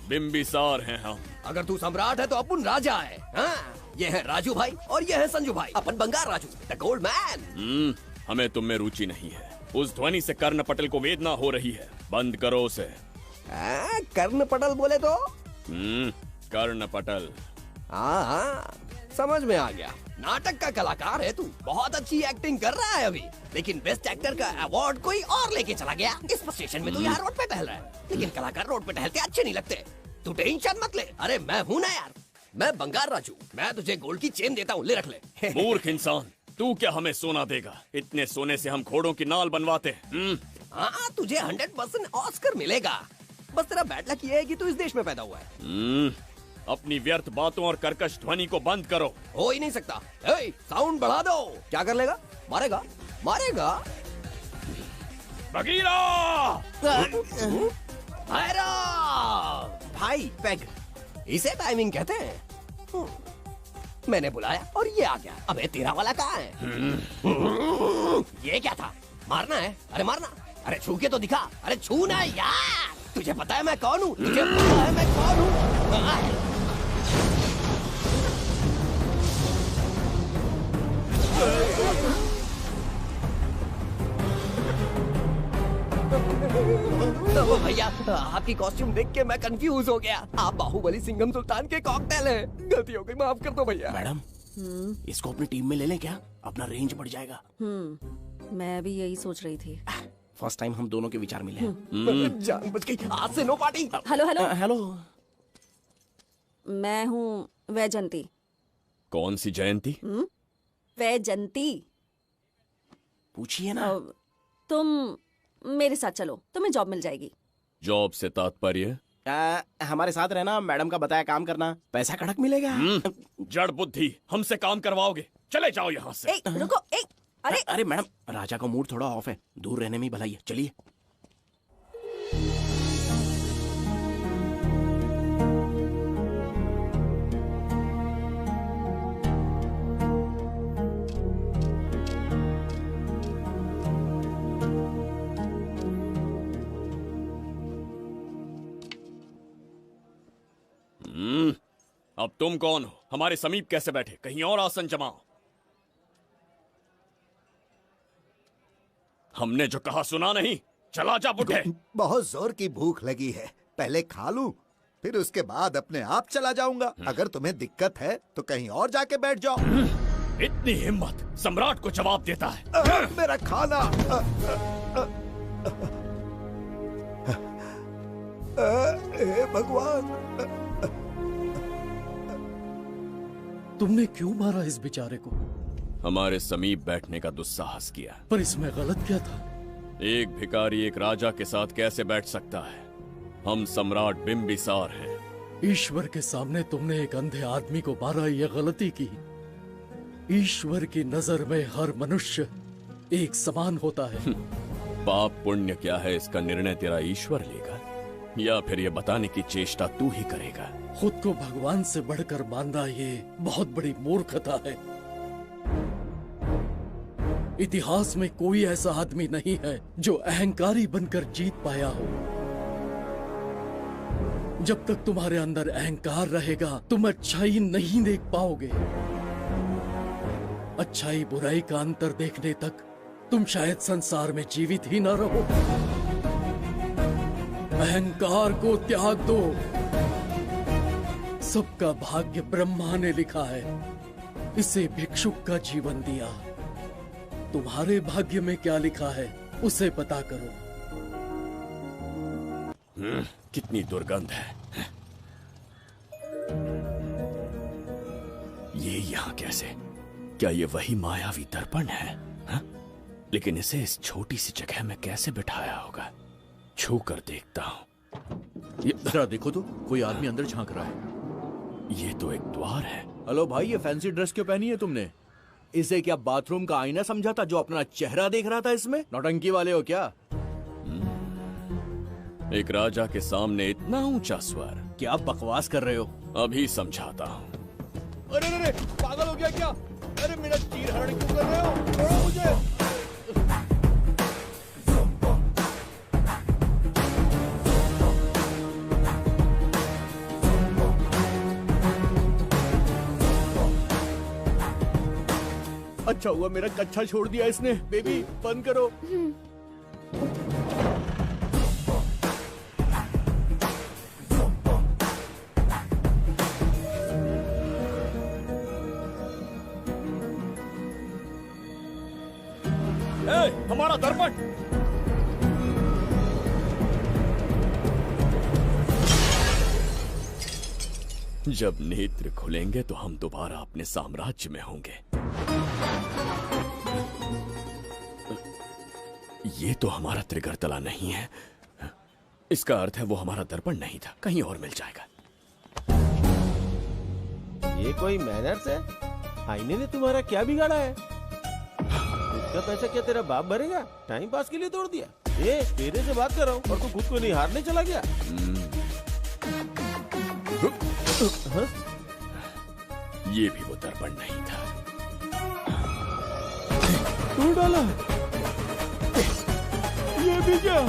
बिम्बिसार हैं हम। अगर तू सम्राट है तो अपन राजा है। हाँ? ये है राजू भाई और ये है संजू भाई, अपन बंगार राजू, द गोल्ड मैन। हमें तुम में रुचि नहीं है। उस ध्वनि से कर्ण पटल को वेदना हो रही है, बंद करो उसे। कर्ण पटल बोले तो? कर्ण पटल। हाँ, समझ में आ गया। नाटक का कलाकार है तू, बहुत अच्छी एक्टिंग कर रहा है अभी, लेकिन बेस्ट एक्टर का अवार्ड कोई और लेके चला गया। इस स्टेशन में तू यहाँ रोड पे टहल रहा है, लेकिन कलाकार रोड पे टहलते अच्छे नहीं लगते। तू टेंशन मत ले। अरे मैं हूँ ना यार, मैं बंगार राजू, मैं तुझे गोल्ड की चेन देता हूँ, ले रख ले। मूर्ख इंसान, तू क्या हमें सोना देगा? इतने सोने से हम घोड़ों की नाल बनवाते हैं। हाँ, तुझे 100% ऑस्कर मिलेगा। बस तेरा बैड लक ये है कि तू इस देश में पैदा हुआ है। अपनी व्यर्थ बातों और कर्कश ध्वनि को बंद करो। हो ही नहीं सकता। साउंड बढ़ा दो। क्या कर लेगा? मारेगा? मारेगा? बगीरा! भाई पैग, इसे टाइमिंग कहते हैं। मैंने बुलाया और ये आ गया। अबे तेरा वाला कहाँ है? ये क्या था? मारना है? अरे मारना। अरे छू के तो दिखा। अरे छूना यार। तुझे पता है मैं कौन हूँ? तुझे पता है मैं कौन हूँ? तो भैया, आपकी कॉस्ट्यूम देख के मैं कंफ्यूज हो गया। आप बाहुबली सिंघम सुल्तान के कॉकटेल हैं। गलती हो गई, माफ कर दो भैया। मैडम, इसको अपनी टीम में ले लें क्या? अपना रेंज बढ़ जाएगा। मैं भी यही सोच रही थी। फर्स्ट टाइम हम दोनों के विचार मिले। जान बच गई। आज से no party. Hello hello hello. मैं हूँ वैजयंती। कौन सी जयंती? वैजयंती। पूछिए ना। तुम मेरे साथ चलो, तुम्हें जॉब मिल जाएगी। जॉब से तात्पर्य? हमारे साथ रहना, मैडम का बताया काम करना, पैसा कड़क मिलेगा। जड़ बुद्धि, हमसे काम करवाओगे? चले जाओ यहाँ से। रुको। अरे मैडम, राजा का मूड थोड़ा ऑफ है, दूर रहने में ही भलाई है। चलिए। अब तुम कौन हो? हमारे समीप कैसे बैठे? कहीं और आसन जमाओ। हमने जो कहा सुना नहीं? चला जा बुढ़े। बहुत जोर की भूख लगी है, पहले खा लूं, फिर उसके बाद अपने आप चला जाऊंगा। अगर तुम्हें दिक्कत है तो कहीं और जाके बैठ जाओ। इतनी हिम्मत, सम्राट को जवाब देता है। मेरा खाना। हे भगवान, तुमने क्यों मारा इस बेचारे को? हमारे समीप बैठने का दुस्साहस किया। पर इसमें गलत क्या था? एक भिखारी एक राजा के साथ कैसे बैठ सकता है? हम सम्राट बिम्बिसार हैं। ईश्वर के सामने तुमने एक अंधे आदमी को मारा, यह गलती की। ईश्वर की नजर में हर मनुष्य एक समान होता है। पाप पुण्य क्या है इसका निर्णय तेरा ईश्वर लेगा, या फिर ये बताने की चेष्टा तू ही करेगा? खुद को भगवान से बढ़कर मानना ये बहुत बड़ी मूर्खता है। इतिहास में कोई ऐसा आदमी नहीं है जो अहंकारी बनकर जीत पाया हो। जब तक तुम्हारे अंदर अहंकार रहेगा तुम अच्छाई नहीं देख पाओगे। अच्छाई बुराई का अंतर देखने तक तुम शायद संसार में जीवित ही न रहो। अहंकार को त्याग दो। सबका भाग्य ब्रह्मा ने लिखा है, इसे भिक्षुक का जीवन दिया। तुम्हारे भाग्य में क्या लिखा है उसे पता करो। कितनी दुर्गंध है। ये यहाँ कैसे? क्या ये वही मायावी दर्पण है? हा? लेकिन इसे इस छोटी सी जगह में कैसे बिठाया होगा? छू कर देखता हूँ। ये जरा देखो तो, कोई आदमी अंदर झांक रहा है। ये तो एक द्वार है। हेलो भाई, ये फैंसी ड्रेस क्यों पहनी है तुमने? इसे क्या बाथरूम का आईना समझा था जो अपना चेहरा देख रहा था इसमें? नौटंकी वाले हो क्या? एक राजा के सामने इतना ऊंचा स्वर। क्या बकवास कर रहे हो? अभी समझाता हूँ। अरे अरे पागल हो गया क्या? अरे मेरा चीर हरण क्यों कर रहे हो? छोड़ो मुझे। अच्छा हुआ मेरा कच्छा छोड़ दिया इसने। बेबी बंद करो। हमारा दर्पण। जब नेत्र खुलेंगे तो हम दोबारा अपने साम्राज्य में होंगे। ये तो हमारा त्रिगर्तला नहीं है। इसका अर्थ है वो हमारा दर्पण नहीं था, कहीं और मिल जाएगा। ये कोई मैनर्स है? आईने ने तुम्हारा क्या बिगाड़ा है? इसका पैसा क्या तेरा बाप भरेगा? टाइम पास के लिए तोड़ दिया। ये तेरे से बात कर रहा हूँ और तू खुद को नहीं हारने चला गया। हाँ? ये भी वो दर्पण नहीं था। तू डाला? ये भी क्या?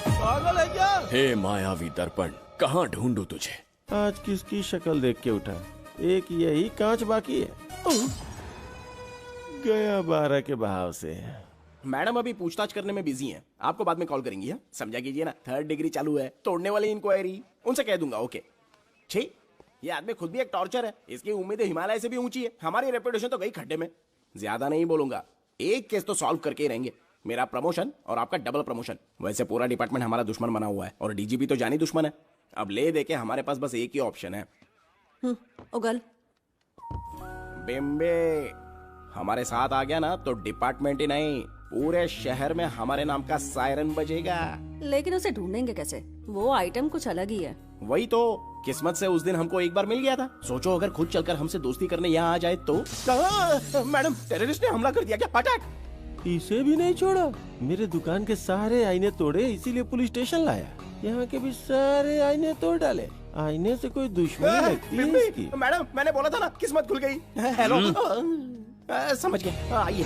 पागल है क्या? हे मायावी दर्पण, कहाँ ढूंढूं तुझे? आज किसकी शक्ल देख के उठा? एक यही कांच बाकी है। गया 12 के बहाव से। मैडम अभी पूछताछ करने में बिजी हैं। आपको बाद में कॉल करेंगी। है? समझा कीजिए ना, 3rd डिग्री चालू है। तोड़ने वाली इंक्वायरी उनसे कह दूंगा। ओके। छी, ये आदमी खुद भी एक टॉर्चर है। इसकी उम्मीदें हिमालय से भी ऊंची है। हमारी रेपुटेशन तो गई खड्डे में। ज्यादा नहीं बोलूंगा, एक केस तो सॉल्व करके ही रहेंगे। मेरा प्रमोशन और आपका डबल प्रमोशन। वैसे पूरा डिपार्टमेंट हमारा दुश्मन बना हुआ है और डीजीपी तो जानी दुश्मन है। अब ले दे के हमारे पास बस एक ही ऑप्शन है। उगल बिम्बे हमारे साथ आ गया ना तो डिपार्टमेंट ही नहीं पूरे शहर में हमारे नाम का सायरन बजेगा। लेकिन उसे ढूंढेंगे कैसे? वो आइटम कुछ अलग ही है। वही तो, किस्मत से उस दिन हमको एक बार मिल गया था। सोचो अगर खुद चलकर हमसे दोस्ती करने यहाँ आ जाए तो। मैडम, टेररिस्ट ने हमला कर दिया क्या? पटाक। इसे भी नहीं छोड़ा। मेरे दुकान के सारे आईने तोड़े, इसीलिए पुलिस स्टेशन लाया। यहाँ के भी सारे आईने तोड़ डाले। आईने से कोई दुश्मनी लगती है इसकी। मैडम, मैंने बोला था ना, किस्मत खुल गई। हेलो। समझ गया, आइए।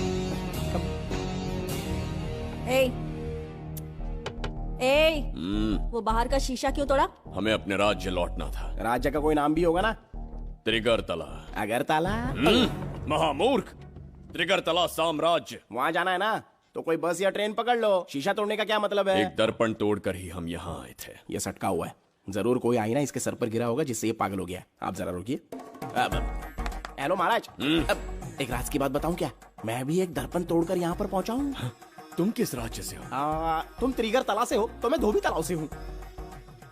वो बाहर का शीशा क्यों तोड़ा? हमें अपने राज्य लौटना था। राज्य का कोई नाम भी होगा ना? त्रिगर्तला। अगरतला? महामूर्ख, त्रिगर्तला साम्राज्य। वहाँ जाना है ना तो कोई बस या ट्रेन पकड़ लो। शीशा तोड़ने का क्या मतलब है? एक दर्पण तोड़कर ही हम यहाँ आए थे। ये सटका हुआ है, जरूर कोई आईना इसके सर पर गिरा होगा जिससे ये पागल हो गया। आप जरा रुकिए। हेलो महाराज, एक राज की बात बताऊं क्या? मैं भी एक दर्पण तोड़कर यहाँ पर पहुँचा हूँ। तुम किस राज्य से हो? तुम त्रिगर्तला से हो तो मैं धोबी तालाब से हूँ।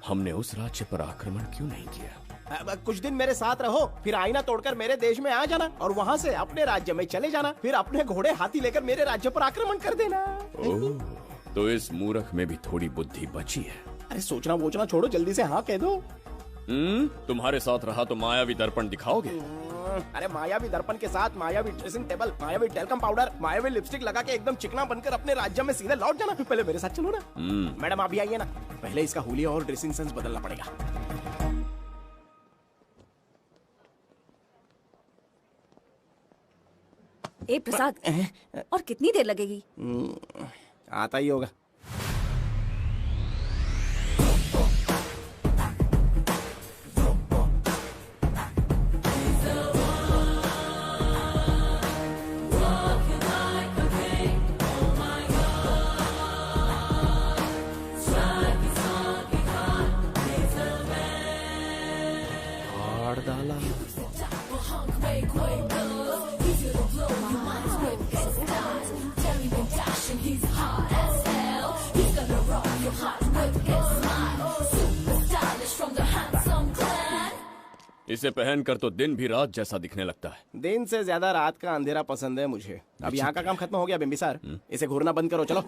हमने उस राज्य पर आक्रमण क्यों नहीं किया? कुछ दिन मेरे साथ रहो, फिर आईना तोड़कर मेरे देश में आ जाना और वहाँ से अपने राज्य में चले जाना, फिर अपने घोड़े हाथी लेकर मेरे राज्य पर आक्रमण कर देना। ओह, तो इस मूर्ख में भी थोड़ी बुद्धि बची है। अरे सोचना वोचना छोड़ो, जल्दी से हाँ कह दो। तुम्हारे साथ रहा तो मायावी दर्पण दिखाओगे? अरे मायावी दर्पन के साथ मायावी ड्रेसिंग टेबल, मायावी टेल्कम पाउडर, मायावी लिपस्टिक लगा के एकदम चिकना बनकर अपने राज्य में सीधे लौट जाना। पहले मेरे साथ चलो ना। मैडम आप भी आइए ना, पहले इसका हुलिया और ड्रेसिंग सेंस बदलना पड़ेगा। ए प्रसाद, और कितनी देर लगेगी? आता ही होगा। इसे पहनकर तो दिन भी रात जैसा दिखने लगता है। दिन से ज्यादा रात का अंधेरा पसंद है मुझे। अब यहाँ का काम खत्म हो गया बिम्बिसार, इसे घूरना बंद करो। चलो।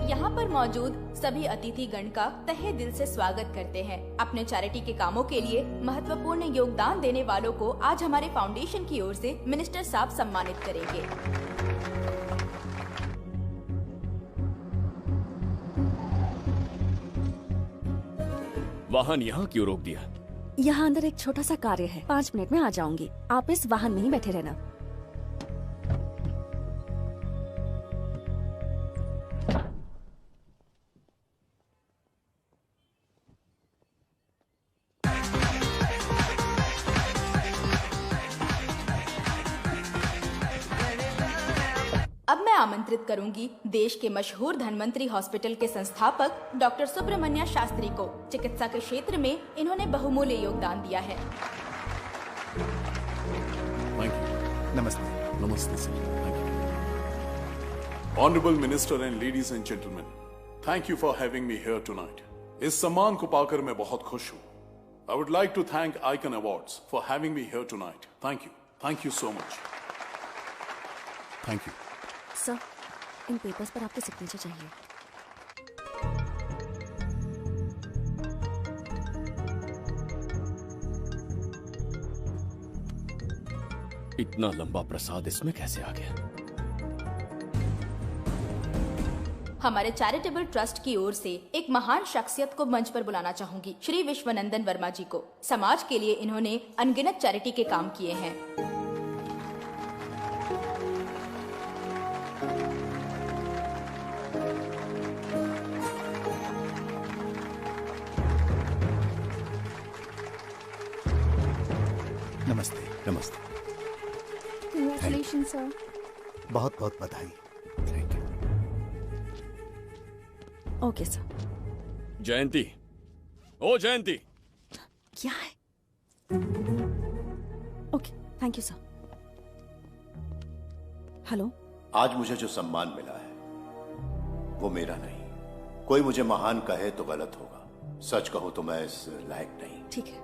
यहाँ पर मौजूद सभी अतिथि गण का तहे दिल से स्वागत करते हैं। अपने चैरिटी के कामों के लिए महत्वपूर्ण योगदान देने वालों को आज हमारे फाउंडेशन की ओर से मिनिस्टर साहब सम्मानित करेंगे। वाहन यहाँ क्यों रोक दिया? यहाँ अंदर एक छोटा सा कार्य है, 5 मिनट में आ जाऊंगी। आप इस वाहन में ही बैठे रहना। अब मैं आमंत्रित करूंगी देश के मशहूर धन्वंतरी हॉस्पिटल के संस्थापक डॉक्टर सुब्रमण्य शास्त्री को। चिकित्सा के क्षेत्र में इन्होंने बहुमूल्य योगदान दिया है। नमस्ते। नमस्ते sir. Thank you. Honourable minister and ladies and gentleman, thank you for having me here tonight. इस सम्मान को पाकर मैं बहुत खुश हूँ। I would like to thank icon awards for having me here tonight. Thank you so much. Thank you. Sir, इन पेपर्स पर आपके सिग्नेचर चाहिए। इतना लंबा प्रसाद इसमें कैसे आ गया? हमारे चैरिटेबल ट्रस्ट की ओर से एक महान शख्सियत को मंच पर बुलाना चाहूंगी, श्री विश्वनंदन वर्मा जी को। समाज के लिए इन्होंने अनगिनत चैरिटी के काम किए हैं। नमस्ते। नमस्ते। Congratulations, sir. बहुत बहुत बधाई। Okay sir. जयंती, ओ जयंती। क्या है? Okay, thank you sir. Hello. आज मुझे जो सम्मान मिला है वो मेरा नहीं। कोई मुझे महान कहे तो गलत होगा, सच कहूं तो मैं इस लायक नहीं। ठीक है।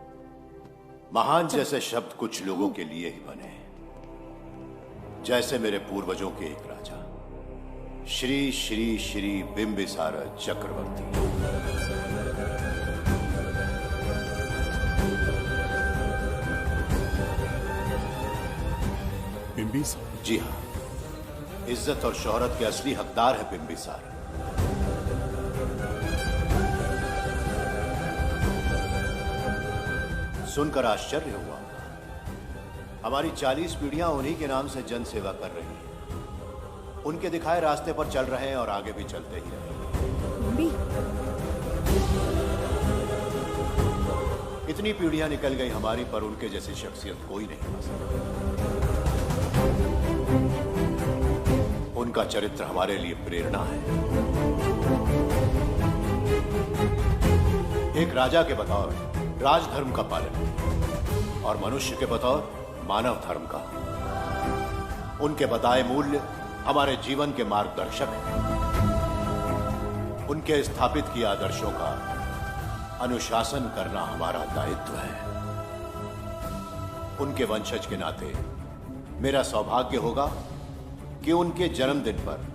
महान जैसे शब्द कुछ लोगों के लिए ही बने हैं, जैसे मेरे पूर्वजों के एक राजा श्री श्री श्री बिंबिसार चक्रवर्ती। बिंबिसार? जी हाँ, इज्जत और शोहरत के असली हकदार है बिंबिसार। सुनकर आश्चर्य हुआ। हमारी 40 पीढ़ियां उन्हीं के नाम से जन सेवा कर रही हैं। उनके दिखाए रास्ते पर चल रहे हैं और आगे भी चलते ही रहेंगे। इतनी पीढ़ियां निकल गई हमारी, पर उनके जैसी शख्सियत कोई नहीं पा सका। उनका चरित्र हमारे लिए प्रेरणा है। एक राजा के बतौर राजधर्म का पालन और मनुष्य के बतौर मानव धर्म का। उनके बताए मूल्य हमारे जीवन के मार्गदर्शक हैं। उनके स्थापित किए आदर्शों का अनुशासन करना हमारा दायित्व है। उनके वंशज के नाते मेरा सौभाग्य होगा कि उनके जन्मदिन पर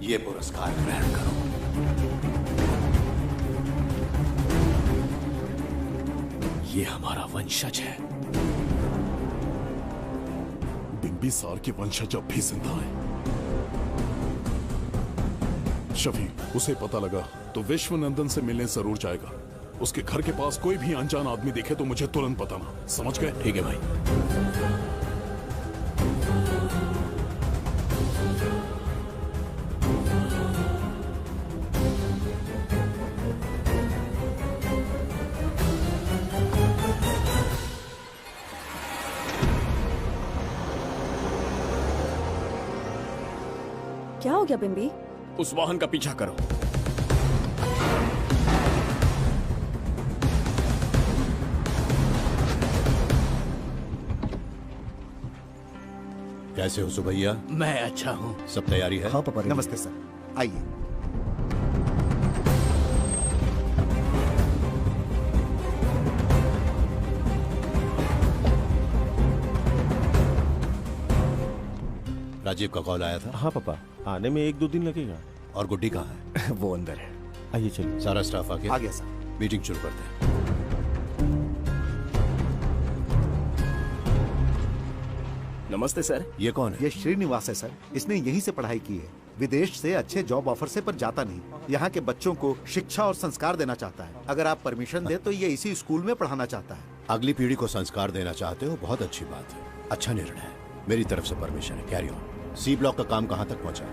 यह पुरस्कार ग्रहण करूं। ये हमारा वंशज है। बिंबिसार के वंशज अब भी जिंदा है। शफी, उसे पता लगा तो विश्वनंदन से मिलने जरूर जाएगा। उसके घर के पास कोई भी अनजान आदमी दिखे तो मुझे तुरंत बताना, समझ गए? ठीक है भाई। क्या हो गया बिम्बी? उस वाहन का पीछा करो। कैसे हो सुभैया? मैं अच्छा हूँ। सब तैयारी है? हाँ पापा। नमस्ते सर, आइए। राजीव का कॉल आया था? हाँ पापा, आने में 1-2 दिन लगेगा। और गुड्डी कहाँ है? वो अंदर है। आइए चलिए। सारा स्टाफ आ गया? आ गया सर। मीटिंग शुरू करते हैं। नमस्ते सर। ये कौन है? ये श्रीनिवास है सर। इसने यहीं से पढ़ाई की है। विदेश से अच्छे जॉब ऑफर से पर जाता नहीं। यहाँ के बच्चों को शिक्षा और संस्कार देना चाहता है। अगर आप परमिशन दे तो ये इसी स्कूल में पढ़ाना चाहता है। अगली पीढ़ी को संस्कार देना चाहते हो, बहुत अच्छी बात है। अच्छा निर्णय है। मेरी तरफ से परमिशन है। Carry on. सी ब्लॉक का काम कहाँ तक पहुंचा?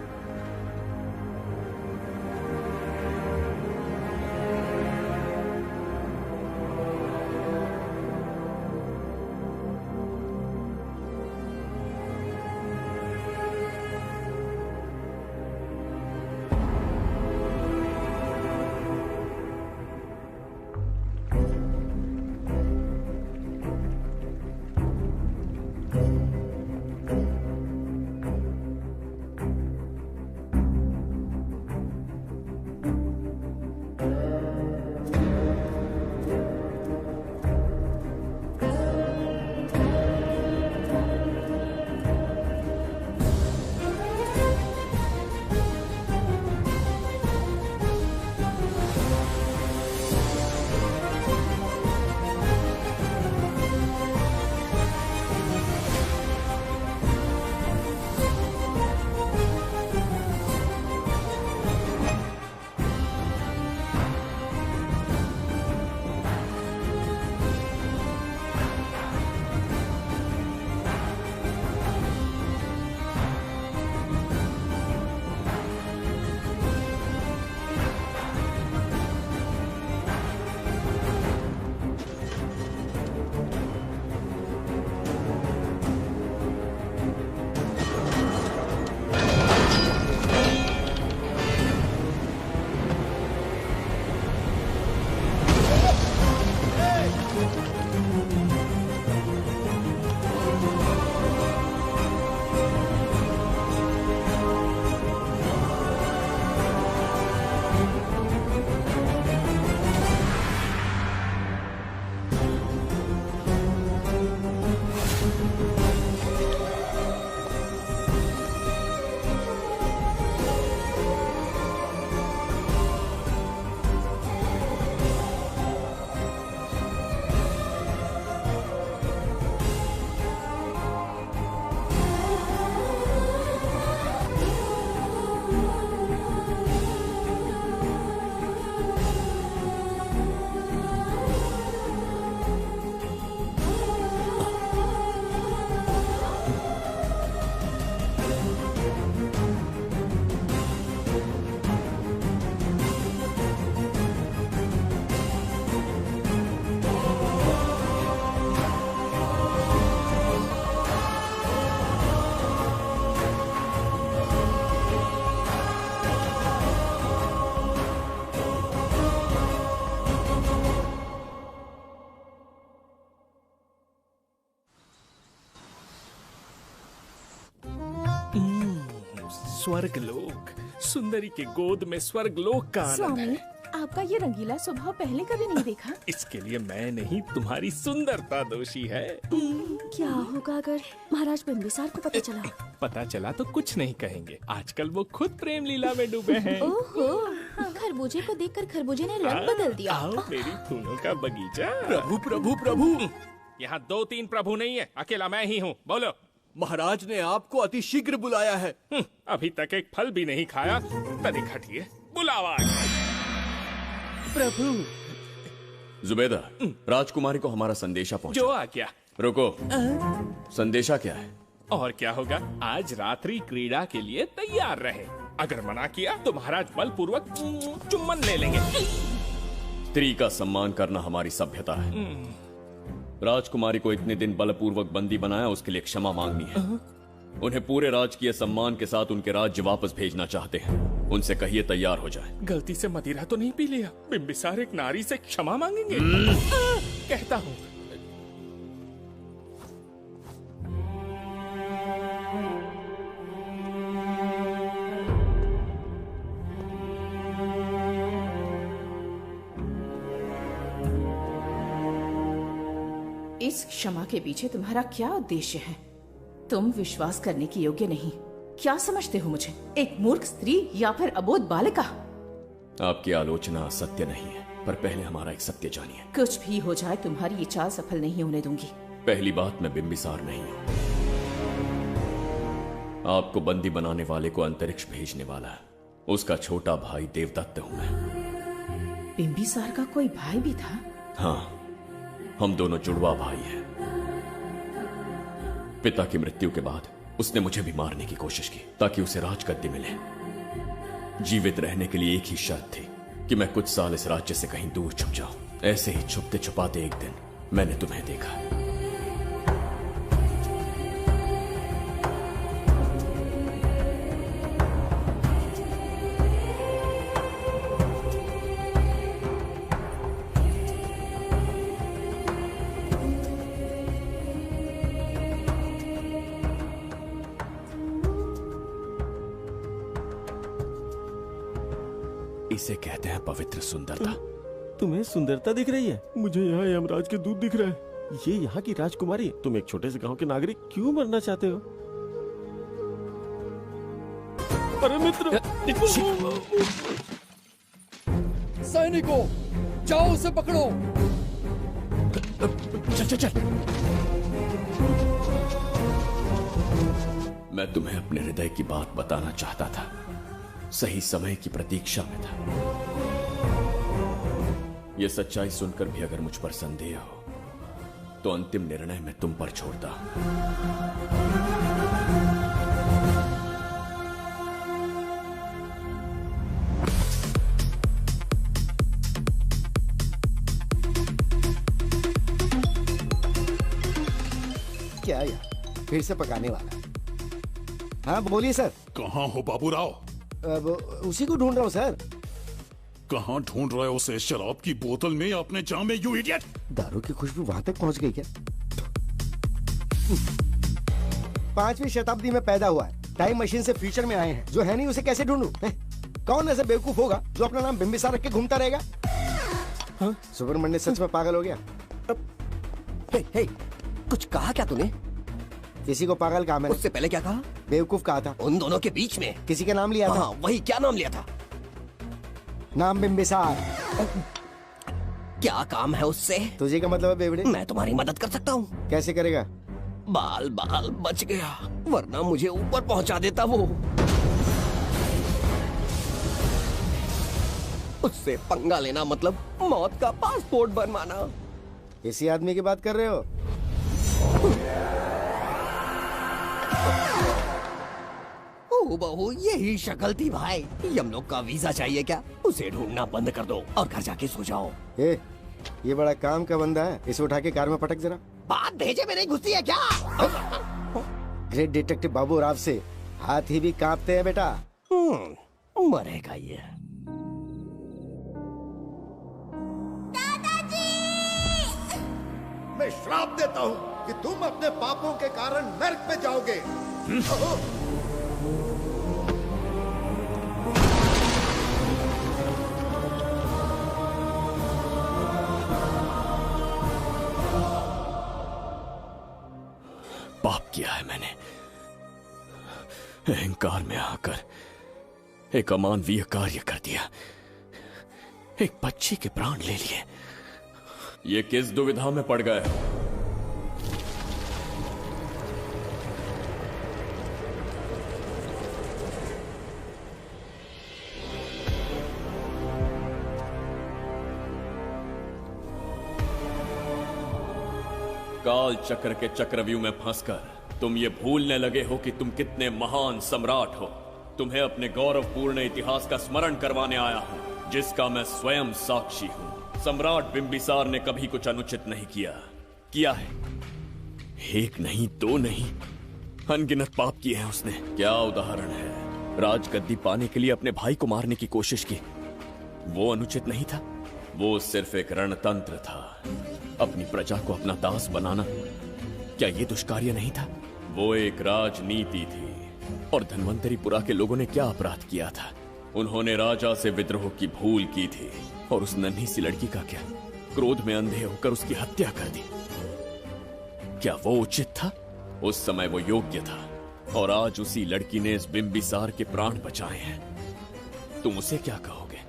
स्वर्गलोक, सुंदरी के गोद में स्वर्गलोक का आनंद स्वामी, है। आपका ये रंगीला स्वभाव पहले कभी नहीं देखा। इसके लिए मैं नहीं, तुम्हारी सुंदरता दोषी है। क्या होगा अगर महाराज बिंबिसार को पता चला? पता चला तो कुछ नहीं कहेंगे, आजकल वो खुद प्रेम लीला में डूबे हैं। ओहो, खरबूजे को देखकर खरबूजे ने रंग बदल दिया। आओ मेरी फूलों का बगीचा। प्रभु प्रभु प्रभु, यहाँ 2-3 प्रभु नहीं है, अकेला मैं ही हूँ। बोलो। महाराज ने आपको अति शीघ्र बुलाया है। अभी तक एक फल भी नहीं खाया, तनिक हटिए, बुलावा। प्रभु। जुबेदा, राजकुमारी को हमारा संदेशा पहुंचा। जो आ गया। रुको, संदेशा क्या है? और क्या होगा, आज रात्रि क्रीड़ा के लिए तैयार रहे। अगर मना किया तो महाराज बलपूर्वक चुम्बन ले लेंगे। स्त्री का सम्मान करना हमारी सभ्यता है। राजकुमारी को इतने दिन बलपूर्वक बंदी बनाया, उसके लिए क्षमा मांगनी है। उन्हें पूरे राजकीय सम्मान के साथ उनके राज्य वापस भेजना चाहते हैं। उनसे कहिए तैयार हो जाए। गलती से मदिरा तो नहीं पी लिया? बिंबिसार एक नारी से क्षमा मांगेंगे? कहता हूँ। इस क्षमा के पीछे तुम्हारा क्या उद्देश्य है? तुम विश्वास करने के योग्य नहीं। क्या समझते हो मुझे, एक मूर्ख स्त्री या फिर अबोध बालिका? आपकी आलोचना सत्य नहीं है, पर पहले हमारा एक सत्य जानिए। कुछ भी हो जाए, तुम्हारी ये चाल सफल नहीं होने दूंगी। पहली बात, मैं बिंबिसार नहीं हूँ। आपको बंदी बनाने वाले को अंतरिक्ष भेजने वाला है उसका छोटा भाई देवदत्त हूँ मैं। बिंबिसार का कोई भाई भी था? हाँ, हम दोनों जुड़वा भाई हैं। पिता की मृत्यु के बाद उसने मुझे भी मारने की कोशिश की ताकि उसे राजगद्दी मिले। जीवित रहने के लिए एक ही शर्त थी कि मैं कुछ साल इस राज्य से कहीं दूर छुप जाऊं। ऐसे ही छुपते छुपाते एक दिन मैंने तुम्हें देखा। इसे कहते हैं पवित्र सुंदरता। तुम्हें सुंदरता दिख रही है? मुझे यहाँ यमराज के दूत दिख रहा है। ये यहाँ की राजकुमारी। तुम एक छोटे से गांव के नागरिक क्यों मरना चाहते हो? अरे मित्र! सैनिकों, जाओ उसे पकड़ो। चल चल चल। मैं तुम्हें अपने हृदय की बात बताना चाहता था, सही समय की प्रतीक्षा में था। यह सच्चाई सुनकर भी अगर मुझ पर संदेह हो तो अंतिम निर्णय मैं तुम पर छोड़ता हूं। क्या यार, फिर से पकाने वाला? हाँ बोलिए सर। कहाँ हो बाबूराव? अब उसी को ढूंढ रहा हूँ सर। कहाँ ढूंढ रहे हो उसे? शराब की बोतल में या अपने जाम में, यू इडियट? दारू की खुशबू वहां तक पहुंच गई क्या? 5वीं शताब्दी में पैदा हुआ है, टाइम मशीन से फ्यूचर में आए हैं। जो है नहीं उसे कैसे ढूंढूं? कौन ऐसा बेवकूफ होगा जो अपना नाम बिंबिसार रख के घूमता रहेगा? हाँ? सुब्रमण्य सच में पागल हो गया। हे, कुछ कहा क्या तूने? किसी को पागल कहा मैंने। उससे पहले क्या कहा? बेवकूफ कहा था। उन दोनों के बीच में किसी का नाम लिया था। हाँ, वही, क्या नाम लिया था? नाम बिंबिसार। क्या काम है उससे? तुझे का मतलब है बेवड़े? मैं तुम्हारी मदद कर सकता हूँ। कैसे करेगा? बाल बच गया, वरना मुझे ऊपर पहुँचा देता वो। उससे पंगा लेना मतलब मौत का पासपोर्ट बनवाना। इसी आदमी की बात कर रहे हो? ओ बहू, यही शक्ल थी भाई। यमलोक का वीजा चाहिए क्या? उसे ढूंढना बंद कर दो और घर जाके सो जाओ। ये बड़ा काम का बंदा है, इसे उठा के कार में पटक जरा। बात भेजे में नहीं घुसती है क्या? ग्रेट डिटेक्टिव बाबू राव से हाथ ही भी कांपते हैं बेटा। मरेगा ये। मैं श्राप देता हूँ कि तुम अपने पापों के कारण नर्क में जाओगे। है मैंने। अहंकार में आकर एक अमानवीय कार्य कर दिया, एक बच्ची के प्राण ले लिए। ये किस दुविधा में पड़ गए? काल चक्र के चक्रव्यूह में फंसकर तुम ये भूलने लगे हो कि तुम कितने महान सम्राट हो। तुम्हें अपने गौरवपूर्ण इतिहास का स्मरण करवाने आया हूं, जिसका मैं स्वयं साक्षी हूं। सम्राट बिंबिसार ने कभी कुछ अनुचित नहीं किया है। एक नहीं, दो नहीं, अनगिनत पाप किए हैं उसने। क्या उदाहरण है? राजगद्दी पाने के लिए अपने भाई को मारने की कोशिश की, वो अनुचित नहीं था? वो सिर्फ एक रणतंत्र था। अपनी प्रजा को अपना दास बनाना, क्या ये दुष्कार्य नहीं था? वो एक राजनीति थी। और धन्वंतरीपुरा के लोगों ने क्या अपराध किया था? उन्होंने राजा से विद्रोह की भूल की थी। और उस नन्ही सी लड़की का क्या? क्रोध में अंधे होकर उसकी हत्या कर दी। क्या वो उचित था? उस समय वो योग्य था। और आज उसी लड़की ने इस बिंबिसार के प्राण बचाए हैं। तुम उसे क्या कहोगे?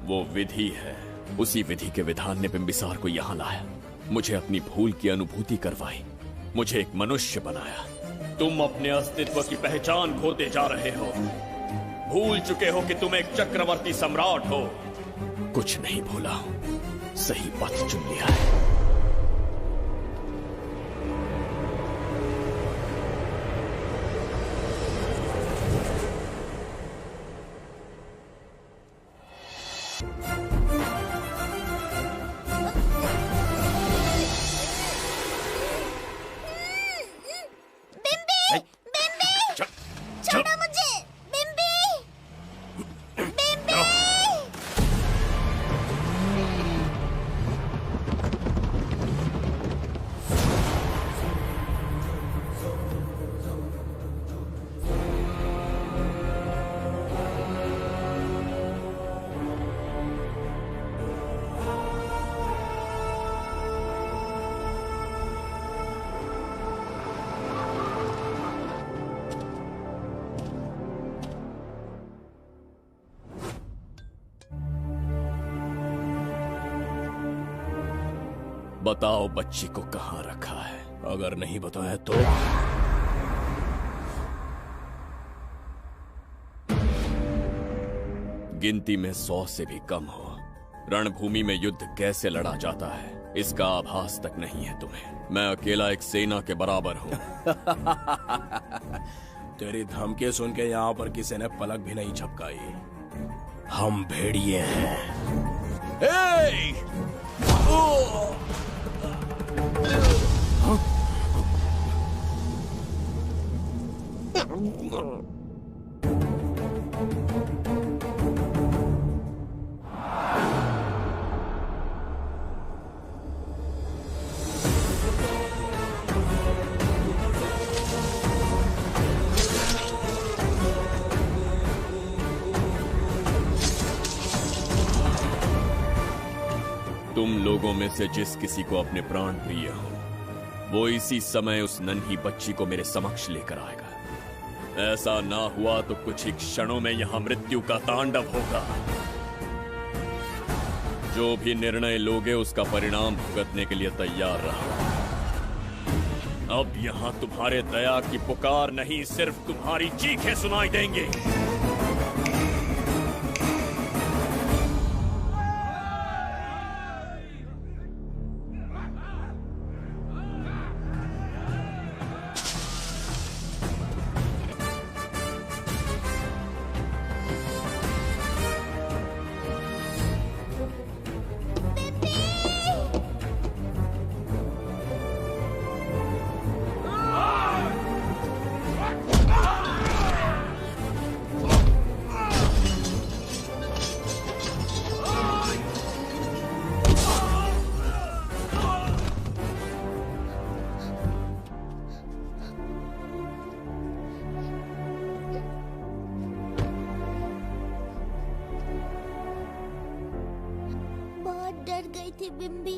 वो विधि है। उसी विधि के विधान ने बिंबिसार को यहां लाया, मुझे अपनी भूल की अनुभूति करवाई, मुझे एक मनुष्य बनाया। तुम अपने अस्तित्व की पहचान खोते जा रहे हो। भूल चुके हो कि तुम एक चक्रवर्ती सम्राट हो। कुछ नहीं भूला हूं, सही पथ चुन लिया है। बताओ बच्ची को कहां रखा है? अगर नहीं बताया तो गिनती में 100 से भी कम हो। रणभूमि में युद्ध कैसे लड़ा जाता है इसका आभास तक नहीं है तुम्हें। मैं अकेला एक सेना के बराबर हूं। तेरी धमकी सुन के यहाँ पर किसी ने पलक भी नहीं झपकाई। हम भेड़िए हैं। तुम लोगों में से जिस किसी को अपने प्राण प्रिय हो, वो इसी समय उस नन्ही बच्ची को मेरे समक्ष लेकर आएगा। ऐसा ना हुआ तो कुछ ही क्षणों में यहां मृत्यु का तांडव होगा। जो भी निर्णय लोगे उसका परिणाम भुगतने के लिए तैयार रहो। अब यहां तुम्हारे दया की पुकार नहीं, सिर्फ तुम्हारी चीखें सुनाई देंगी। डर गई थी बिम्बी।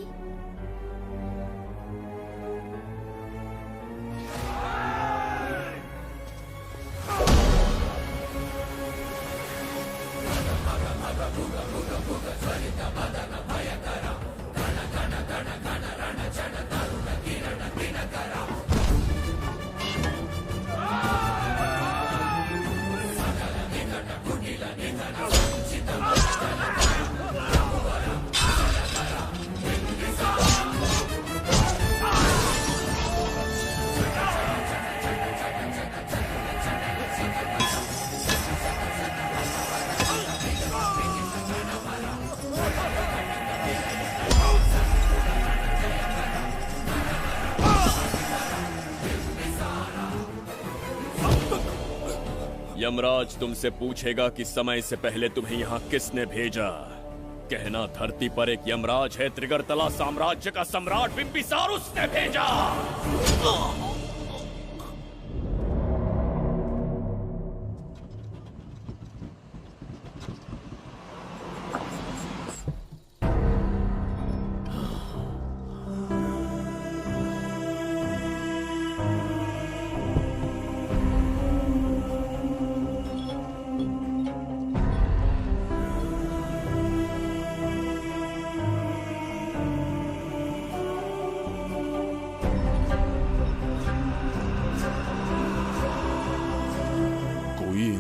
यमराज तुमसे पूछेगा कि समय से पहले तुम्हें यहाँ किसने भेजा। कहना धरती पर एक यमराज है, त्रिगर्तला साम्राज्य का सम्राट बिम्बिसार उसने भेजा।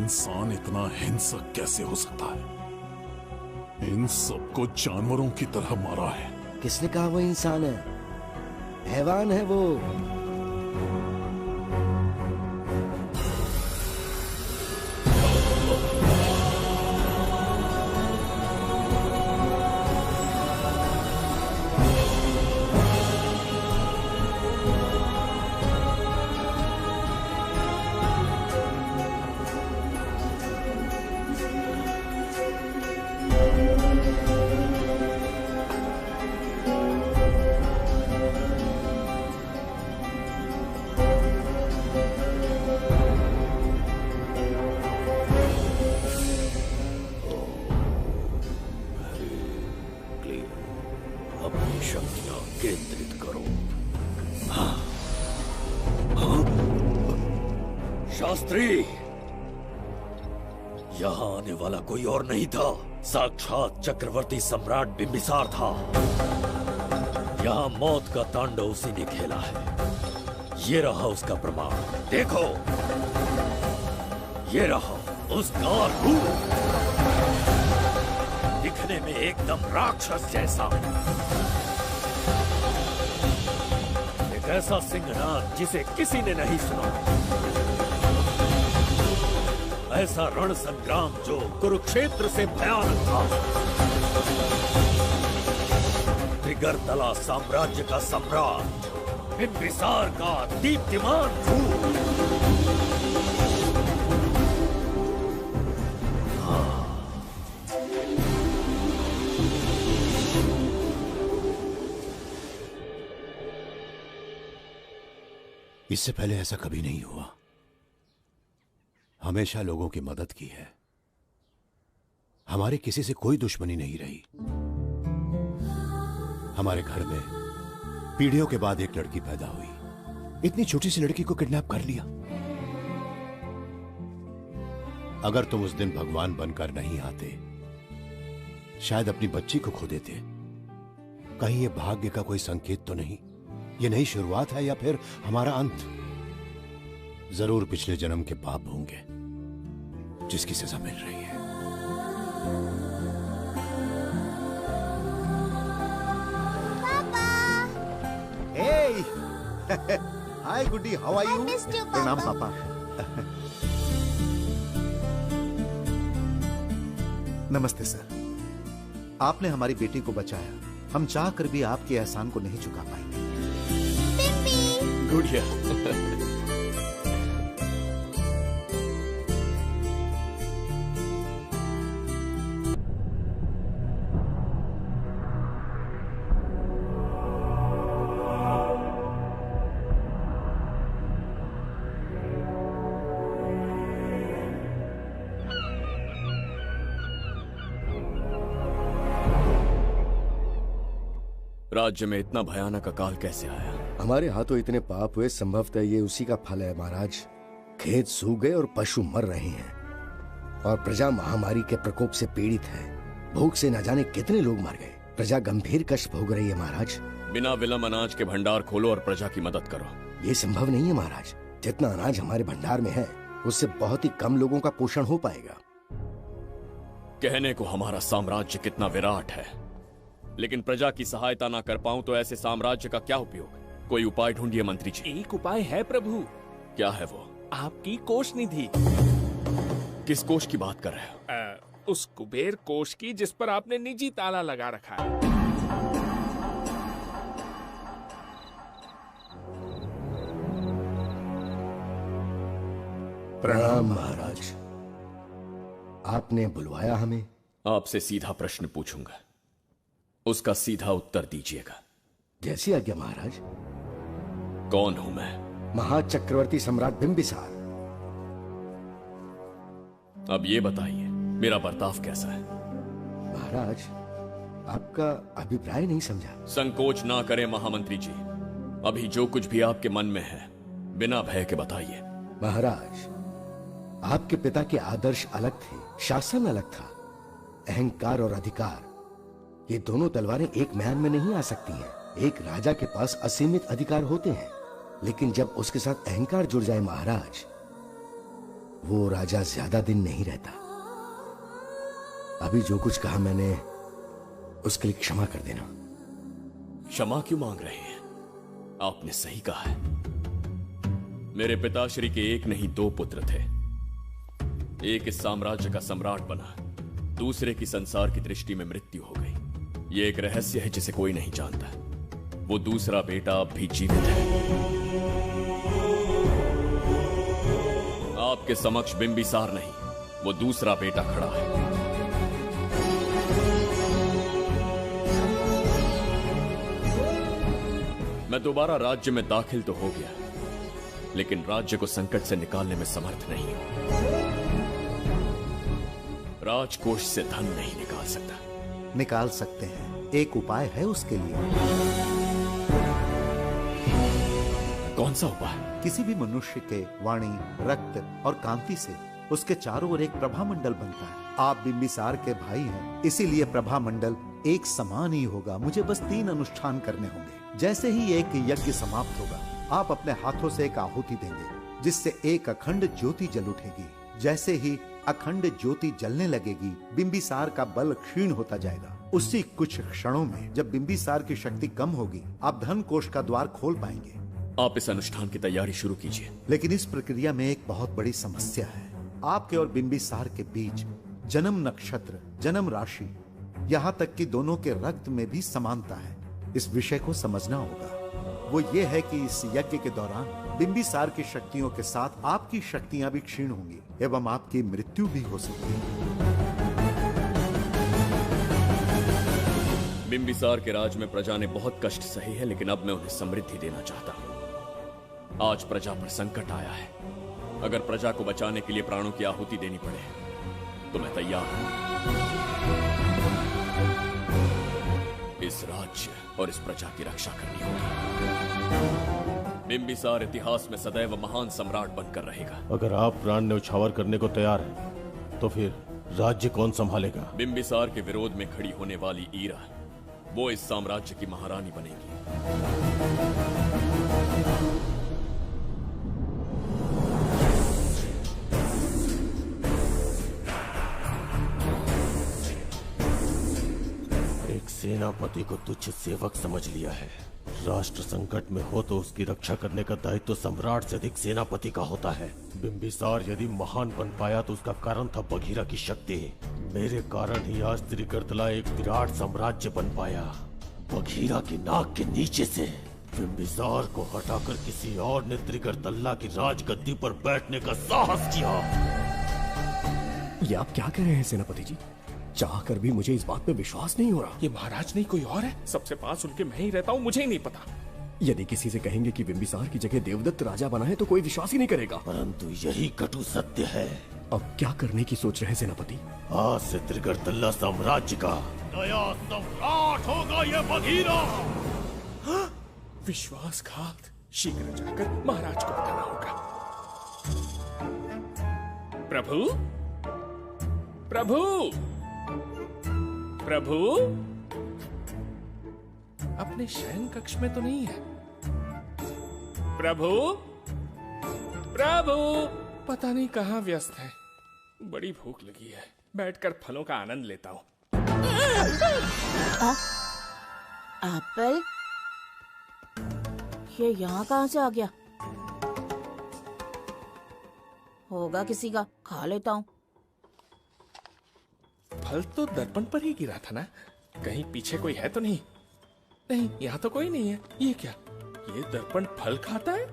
इंसान इतना हिंसक कैसे हो सकता है? इन सबको जानवरों की तरह मारा है। किसने कहा वो इंसान है? हैवान है वो। शास्त्री, यहाँ आने वाला कोई और नहीं था, साक्षात चक्रवर्ती सम्राट बिम्बिसार था। यहाँ मौत का तांडव उसी ने खेला है। ये रहा उसका प्रमाण, देखो, ये रहा उसका रूप, दिखने में एकदम राक्षस जैसा। एक ऐसा सिंहनाद जिसे किसी ने नहीं सुना, ऐसा रण संग्राम जो कुरुक्षेत्र से भयानक था। त्रिगर्तला साम्राज्य का सम्राट बिम्बिसार का दीप्तिमान रूप। इससे पहले ऐसा कभी नहीं हुआ। हमेशा लोगों की मदद की है। हमारे किसी से कोई दुश्मनी नहीं रही। हमारे घर में पीढ़ियों के बाद एक लड़की पैदा हुई। इतनी छोटी सी लड़की को किडनैप कर लिया। अगर तुम उस दिन भगवान बनकर नहीं आते, शायद अपनी बच्ची को खो देते। कहीं ये भाग्य का कोई संकेत तो नहीं? ये नई शुरुआत है या फिर हमारा अंत? जरूर पिछले जन्म के पाप होंगे जिसकी सजा मिल रही है। Hey! Hi, Goody. How are you? I missed you, प्रणाम पापा। पापा। नमस्ते सर। आपने हमारी बेटी को बचाया। हम चाह कर भी आपके एहसान को नहीं चुका पाएंगे। गुड़िया। राज्य में इतना भयानक अकाल कैसे आया? हमारे हाथों इतने पाप हुए, संभवतः ये उसी का फल है महाराज। खेत सूख गए और पशु मर रहे हैं और प्रजा महामारी के प्रकोप से पीड़ित है। भूख से न जाने कितने लोग मर गए। प्रजा गंभीर कष्ट भोग रही है महाराज। बिना विलंब अनाज के भंडार खोलो और प्रजा की मदद करो। ये संभव नहीं है महाराज। जितना अनाज हमारे भंडार में है उससे बहुत ही कम लोगों का पोषण हो पाएगा। कहने को हमारा साम्राज्य कितना विराट है, लेकिन प्रजा की सहायता ना कर पाऊं तो ऐसे साम्राज्य का क्या उपयोग? कोई उपाय ढूंढिए मंत्री जी। एक उपाय है प्रभु। क्या है वो? आपकी कोष निधि। किस कोष की बात कर रहे हो? उस कुबेर कोष की जिस पर आपने निजी ताला लगा रखा है। प्रणाम महाराज। आपने बुलवाया हमें? आपसे सीधा प्रश्न पूछूंगा, उसका सीधा उत्तर दीजिएगा। जैसी आज्ञा महाराज। कौन हूं मैं? महाचक्रवर्ती सम्राट बिंबिसार। अब ये बताइए, मेरा बर्ताव कैसा है? महाराज, आपका अभिप्राय नहीं समझा। संकोच ना करें महामंत्री जी, अभी जो कुछ भी आपके मन में है बिना भय के बताइए। महाराज, आपके पिता के आदर्श अलग थे, शासन अलग था। अहंकार और अधिकार, ये दोनों तलवारें एक म्यान में नहीं आ सकती हैं। एक राजा के पास असीमित अधिकार होते हैं, लेकिन जब उसके साथ अहंकार जुड़ जाए महाराज, वो राजा ज्यादा दिन नहीं रहता। अभी जो कुछ कहा मैंने, उसके लिए क्षमा कर देना। क्षमा क्यों मांग रहे हैं? आपने सही कहा है। मेरे पिताश्री के एक नहीं दो पुत्र थे। एक इस साम्राज्य का सम्राट बना, दूसरे की संसार की दृष्टि में मृत्यु हो गई। ये एक रहस्य है जिसे कोई नहीं जानता। वो दूसरा बेटा अब भी जीवित है। आपके समक्ष बिंबिसार नहीं, वो दूसरा बेटा खड़ा है। मैं दोबारा राज्य में दाखिल तो हो गया, लेकिन राज्य को संकट से निकालने में समर्थ नहीं हूं। राजकोष से धन नहीं निकाल सकता। निकाल सकते हैं, एक उपाय है उसके लिए। कौन सा उपाय? किसी भी मनुष्य के वाणी, रक्त और कांति से उसके चारों ओर एक प्रभामंडल बनता है। आप बिंबिसार के भाई हैं, इसीलिए प्रभामंडल एक समान ही होगा। मुझे बस 3 अनुष्ठान करने होंगे। जैसे ही एक यज्ञ समाप्त होगा, आप अपने हाथों से एक आहुति देंगे, जिससे एक अखंड ज्योति जल उठेगी। जैसे ही अखंड ज्योति जलने लगेगी, बिंबिसार का बल क्षीण होता जाएगा। उसी कुछ क्षणों में जब बिंबिसार की शक्ति कम होगी, आप धन कोष का द्वार खोल पाएंगे। आप इस अनुष्ठान की तैयारी शुरू कीजिए। लेकिन इस प्रक्रिया में एक बहुत बड़ी समस्या है। आपके और बिंबिसार के बीच जन्म नक्षत्र, जन्म राशि, यहाँ तक कि दोनों के रक्त में भी समानता है। इस विषय को समझना होगा। वो ये है कि इस यज्ञ के दौरान बिंबिसार की शक्तियों के साथ आपकी शक्तियां भी क्षीण होंगी एवं आपकी मृत्यु भी हो सकती है। बिंबिसार के राज में प्रजा ने बहुत कष्ट सहे है, लेकिन अब मैं उन्हें समृद्धि देना चाहता हूँ। आज प्रजा पर संकट आया है। अगर प्रजा को बचाने के लिए प्राणों की आहुति देनी पड़े तो मैं तैयार हूं। इस राज्य और इस प्रजा की रक्षा करनी होगी। बिंबिसार इतिहास में सदैव महान सम्राट बनकर रहेगा। अगर आप प्राण न्यौछावर करने को तैयार हैं, तो फिर राज्य कौन संभालेगा? बिंबिसार के विरोध में खड़ी होने वाली ईरा, वो इस साम्राज्य की महारानी बनेगी। एक सेनापति को तुच्छ सेवक समझ लिया है। राष्ट्र संकट में हो तो उसकी रक्षा करने का दायित्व तो सम्राट से अधिक सेनापति का होता है। बिंबिसार यदि महान बन पाया तो उसका कारण था बघीरा की शक्ति। मेरे कारण ही आज त्रिगर्तला एक विराट साम्राज्य बन पाया। बघीरा की नाक के नीचे से बिंबिसार को हटाकर किसी और ने त्रिगर्तला की राजगद्दी पर बैठने का साहस किया। ये आप क्या कह रहे हैं सेनापति जी? चाह कर भी मुझे इस बात पे विश्वास नहीं हो रहा। ये महाराज नहीं कोई और है। सबसे पास उनके मैं ही रहता हूँ, मुझे ही नहीं पता। यदि किसी से कहेंगे कि बिंबिसार की जगह देवदत्त राजा बना है तो कोई विश्वास ही नहीं करेगा। परंतु यही कटु सत्य है। अब क्या करने की सोच रहे हैं सेनापति? आज से त्रिगर्तला साम्राज्य का नया सम्राट होगा ये बघीरा। विश्वासघात। शीघ्र जाकर महाराज को बताना होगा। प्रभु, प्रभु, प्रभु, अपने शयन कक्ष में तो नहीं है। प्रभु, प्रभु, पता नहीं कहाँ व्यस्त है। बड़ी भूख लगी है, बैठकर फलों का आनंद लेता हूँ। एप्पल? ये यहाँ कहाँ से आ गया? होगा किसी का, खा लेता हूँ। फल तो दर्पण पर ही गिरा था ना? कहीं पीछे कोई है तो नहीं? नहीं, यहाँ तो कोई नहीं है। ये क्या? ये दर्पण फल खाता है?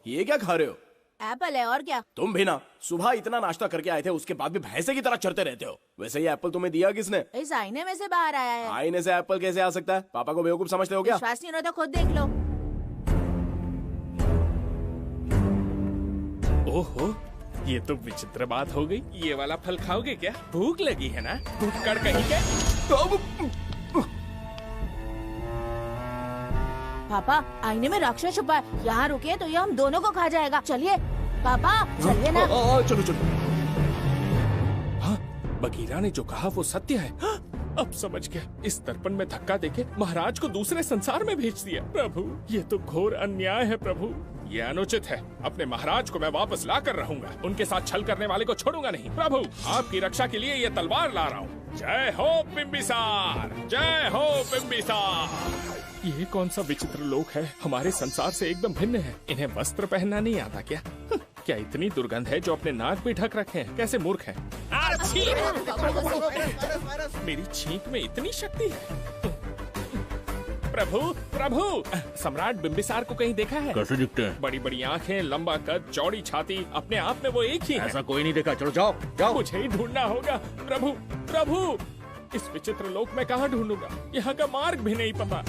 ये क्या खा रहे हो? एप्पल है और क्या। तुम भी ना सुबह इतना नाश्ता करके आए थे, उसके बाद भी भैंसे की तरह चढ़ते रहते हो। वैसे ये एप्पल तुम्हें दिया किसने? इस आईने में से बाहर आया है। आईने से एप्पल कैसे आ सकता है? पापा को बेवकूफ समझते हो क्या? विश्वास नहीं हो रहा तो खुद देख लो। ओहो, ये तो विचित्र बात हो गई। ये वाला फल खाओगे क्या? भूख लगी है ना? भूखड़ कहीं के। पापा आईने में राक्षस छुपा है, यहाँ रुके तो ये हम दोनों को खा जाएगा। चलिए पापा चलिए ना। चलो चलो। हाँ, बगीरा ने जो कहा वो सत्य है। अब समझ गया। इस दर्पण में धक्का देके महाराज को दूसरे संसार में भेज दिया। प्रभु, ये तो घोर अन्याय है प्रभु। ये अनुचित है। अपने महाराज को मैं वापस ला कर रहूंगा। उनके साथ छल करने वाले को छोड़ूंगा नहीं। प्रभु, आपकी रक्षा के लिए ये तलवार ला रहा हूँ। जय हो बिम्बिसार, जय हो बिम्बिसार। ये कौन सा विचित्र लोक है? हमारे संसार से एकदम भिन्न है। इन्हें वस्त्र पहनना नहीं आता क्या? क्या इतनी दुर्गंध है जो अपने नाक भी ढक रखे हैं? कैसे मूर्ख हैं? मेरी छींक में इतनी शक्ति है। प्रभु, प्रभु, सम्राट बिम्बिसार को कहीं देखा है? कैसे दिखते हैं? बड़ी बड़ी आंखें, लंबा कद, चौड़ी छाती, अपने आप में वो एक ही है। ऐसा कोई नहीं देखा। चलो जाओ जाओ। मुझे ही ढूंढना होगा। प्रभु, प्रभु, इस विचित्र लोक में कहाँ ढूंढूंगा? यहाँ का मार्ग भी नहीं पता।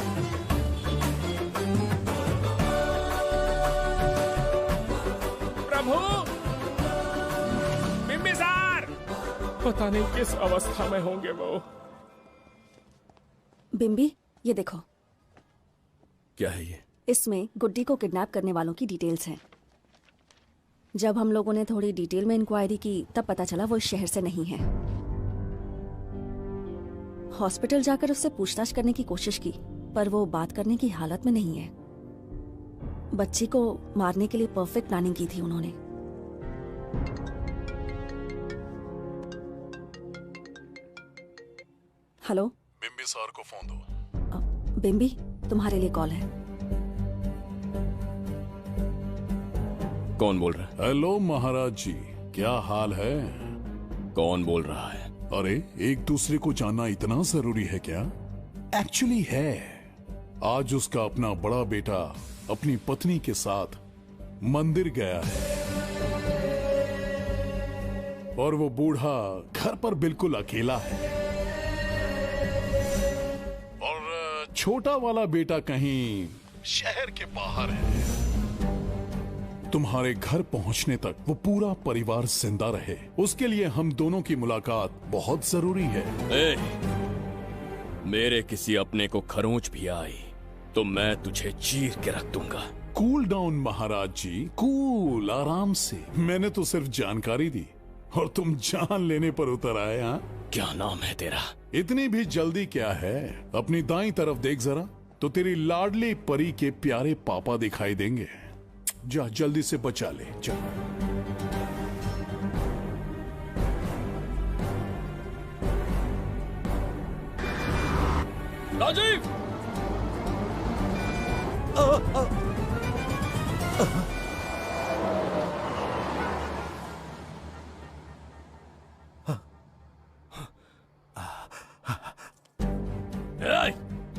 प्रभु, बिम्बिसार, पता नहीं किस अवस्था में होंगे वो। बिम्बी, ये देखो। क्या है ये? इसमें गुड्डी को किडनैप करने वालों की डिटेल्स हैं। जब हम लोगों ने थोड़ी डिटेल में इंक्वायरी की तब पता चला वो इस शहर से नहीं है। हॉस्पिटल जाकर उससे पूछताछ करने की कोशिश की पर वो बात करने की हालत में नहीं है। बच्ची को मारने के लिए परफेक्ट प्लानिंग की थी उन्होंने। हेलो, बिम्बिसार को फोन दो। बिम्बी, तुम्हारे लिए कॉल है। कौन बोल रहा है? हेलो महाराज जी, क्या हाल है? कौन बोल रहा है? अरे, एक दूसरे को जानना इतना जरूरी है क्या? एक्चुअली है। आज उसका अपना बड़ा बेटा अपनी पत्नी के साथ मंदिर गया है और वो बूढ़ा घर पर बिल्कुल अकेला है और छोटा वाला बेटा कहीं शहर के बाहर है। तुम्हारे घर पहुंचने तक वो पूरा परिवार जिंदा रहे, उसके लिए हम दोनों की मुलाकात बहुत जरूरी है। मेरे किसी अपने को खरोंच भी आई तो मैं तुझे चीर के रख दूंगा। कूल डाउन महाराज जी, कूल, आराम से। मैंने तो सिर्फ जानकारी दी और तुम जान लेने पर उतर आए। हाँ, क्या नाम है तेरा? इतनी भी जल्दी क्या है? अपनी दाईं तरफ देख जरा तो तेरी लाडली परी के प्यारे पापा दिखाई देंगे। जा, जल्दी से बचा ले, जा। राजीव!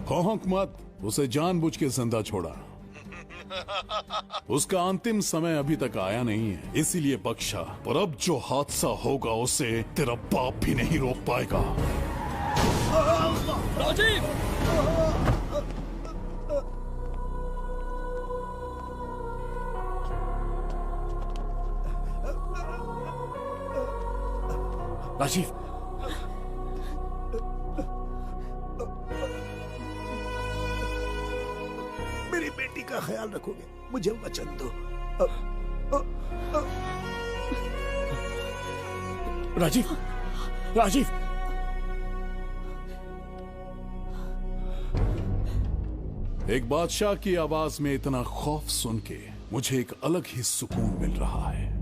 हौंक मत, उसे जानबूझ के जिंदा छोड़ा। उसका अंतिम समय अभी तक आया नहीं है, इसीलिए बख्शा। पर अब जो हादसा होगा उसे तेरा बाप भी नहीं रोक पाएगा। राजीव! राजीव, मेरी बेटी का ख्याल रखोगे? मुझे वचन दो। राजीव, राजीव! एक बादशाह की आवाज में इतना खौफ सुन के मुझे एक अलग ही सुकून मिल रहा है।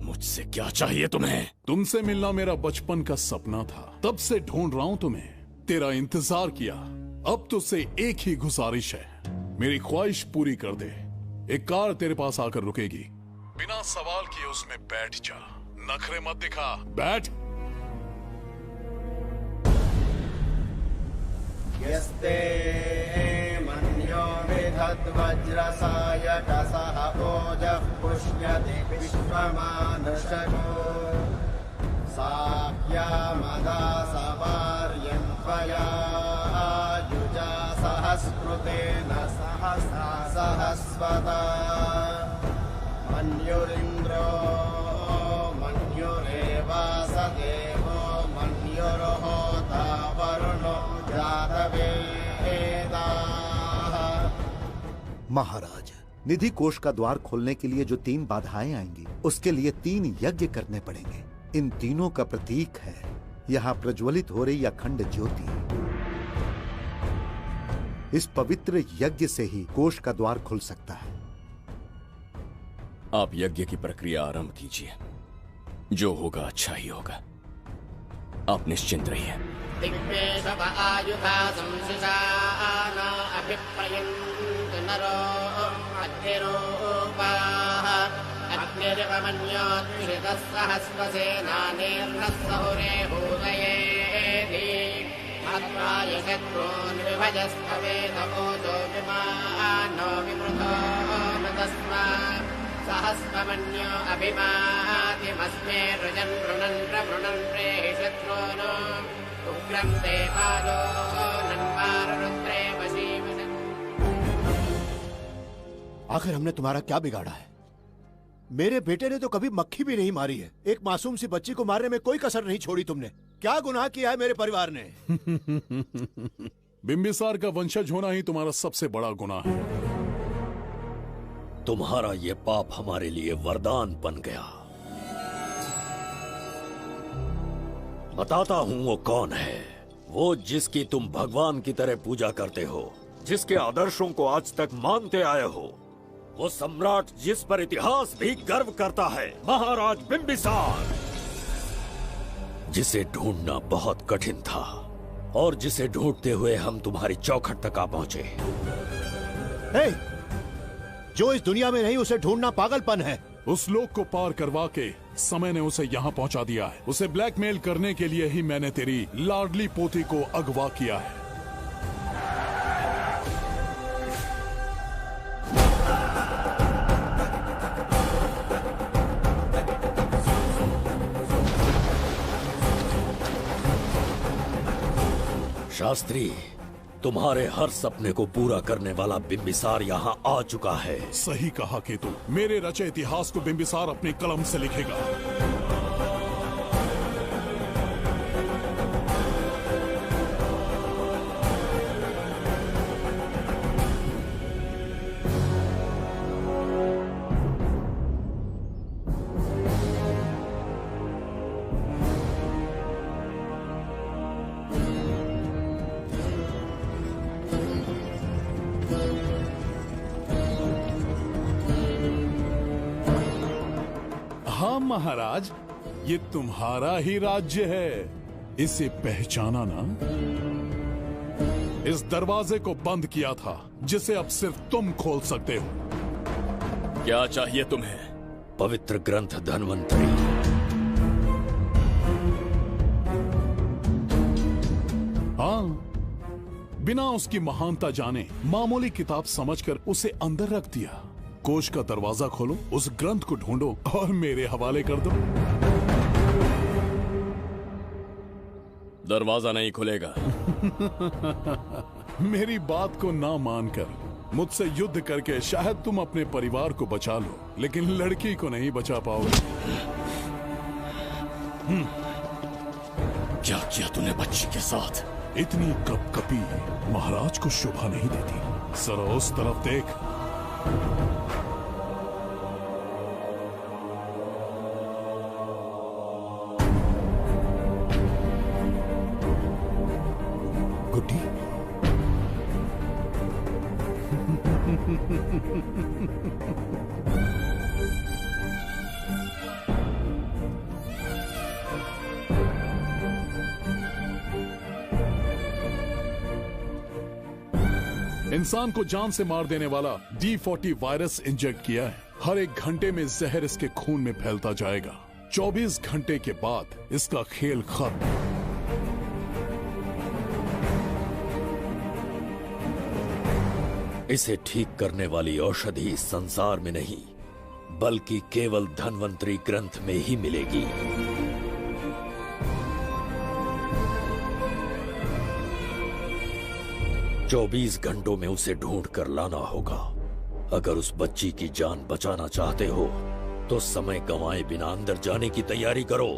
मुझसे क्या चाहिए तुम्हें? तुमसे मिलना मेरा बचपन का सपना था, तब से ढूंढ रहा हूं तुम्हें। तेरा इंतजार किया, अब तुझसे एक ही गुजारिश है, मेरी ख्वाहिश पूरी कर दे। एक कार तेरे पास आकर रुकेगी, बिना सवाल किए उसमें बैठ जा, नखरे मत दिखा, बैठ। यस्ते मन्यो विधत्ते तद्वज्रसायकसः ओजः पुष्यति विश्वमानशको साभ्यामदासवार्यं त्वया युजा सहस्कृतेन सहसा सहस्वता मन्युरिन्द्रो मन्युरेवास देवो मन्युर्होता वरुणो जातवेदाः। महाराज, निधि कोष का द्वार खोलने के लिए जो 3 बाधाएं आएंगी, उसके लिए 3 यज्ञ करने पड़ेंगे। इन तीनों का प्रतीक है यहाँ प्रज्वलित हो रही अखंड ज्योति। इस पवित्र यज्ञ से ही कोष का द्वार खुल सकता है। आप यज्ञ की प्रक्रिया आरंभ कीजिए। जो होगा अच्छा ही होगा। आप निश्चिंत रहिए। सहस्रमन्यो अभिमातिमस्मे रुजन् रुणन् प्रवृणन् प्रेहि शत्रूनो उग्रं देवालो नन्वारुद्रे वशीवसन्। आखिर हमने तुम्हारा क्या बिगाड़ा है? मेरे बेटे ने तो कभी मक्खी भी नहीं मारी है। एक मासूम सी बच्ची को मारने में कोई कसर नहीं छोड़ी तुमने। क्या गुनाह किया है मेरे परिवार ने? बिंबिसार का वंशज होना ही तुम्हारा सबसे बड़ा गुनाह है। तुम्हारा ये पाप हमारे लिए वरदान बन गया। बताता हूं वो कौन है। वो जिसकी तुम भगवान की तरह पूजा करते हो, जिसके आदर्शों को आज तक मानते आए हो, वो सम्राट जिस पर इतिहास भी गर्व करता है, महाराज बिंबिसार, जिसे ढूंढना बहुत कठिन था और जिसे ढूंढते हुए हम तुम्हारी चौखट तक आ पहुंचे। जो इस दुनिया में नहीं उसे ढूंढना पागलपन है। उस लोक को पार करवा के समय ने उसे यहाँ पहुँचा दिया है। उसे ब्लैकमेल करने के लिए ही मैंने तेरी लाडली पोती को अगवा किया है। शास्त्री, तुम्हारे हर सपने को पूरा करने वाला बिंबिसार यहाँ आ चुका है। सही कहा केतु। मेरे रचे इतिहास को बिंबिसार अपनी कलम से लिखेगा। महाराज, ये तुम्हारा ही राज्य है। इसे पहचाना ना? इस दरवाजे को बंद किया था जिसे अब सिर्फ तुम खोल सकते हो। क्या चाहिए तुम्हें? पवित्र ग्रंथ धन्वंतरी। हाँ, बिना उसकी महानता जाने मामूली किताब समझकर उसे अंदर रख दिया। कोष का दरवाजा खोलो, उस ग्रंथ को ढूंढो और मेरे हवाले कर दो। दरवाजा नहीं खुलेगा। मेरी बात को ना मानकर मुझसे युद्ध करके शायद तुम अपने परिवार को बचा लो, लेकिन लड़की को नहीं बचा पाओगे। क्या किया तूने बच्ची के साथ? इतनी कपकपी महाराज को शोभा नहीं देती। जरा उस तरफ देख। गुड्डी, इंसान को जान से मार देने वाला D40 वायरस इंजेक्ट किया है। हर एक घंटे में जहर इसके खून में फैलता जाएगा। 24 घंटे के बाद इसका खेल खत्म। इसे ठीक करने वाली औषधि इस संसार में नहीं, बल्कि केवल धन्वंतरी ग्रंथ में ही मिलेगी। चौबीस घंटों में उसे ढूंढ कर लाना होगा। अगर उस बच्ची की जान बचाना चाहते हो तो समय गंवाए बिना अंदर जाने की तैयारी करो।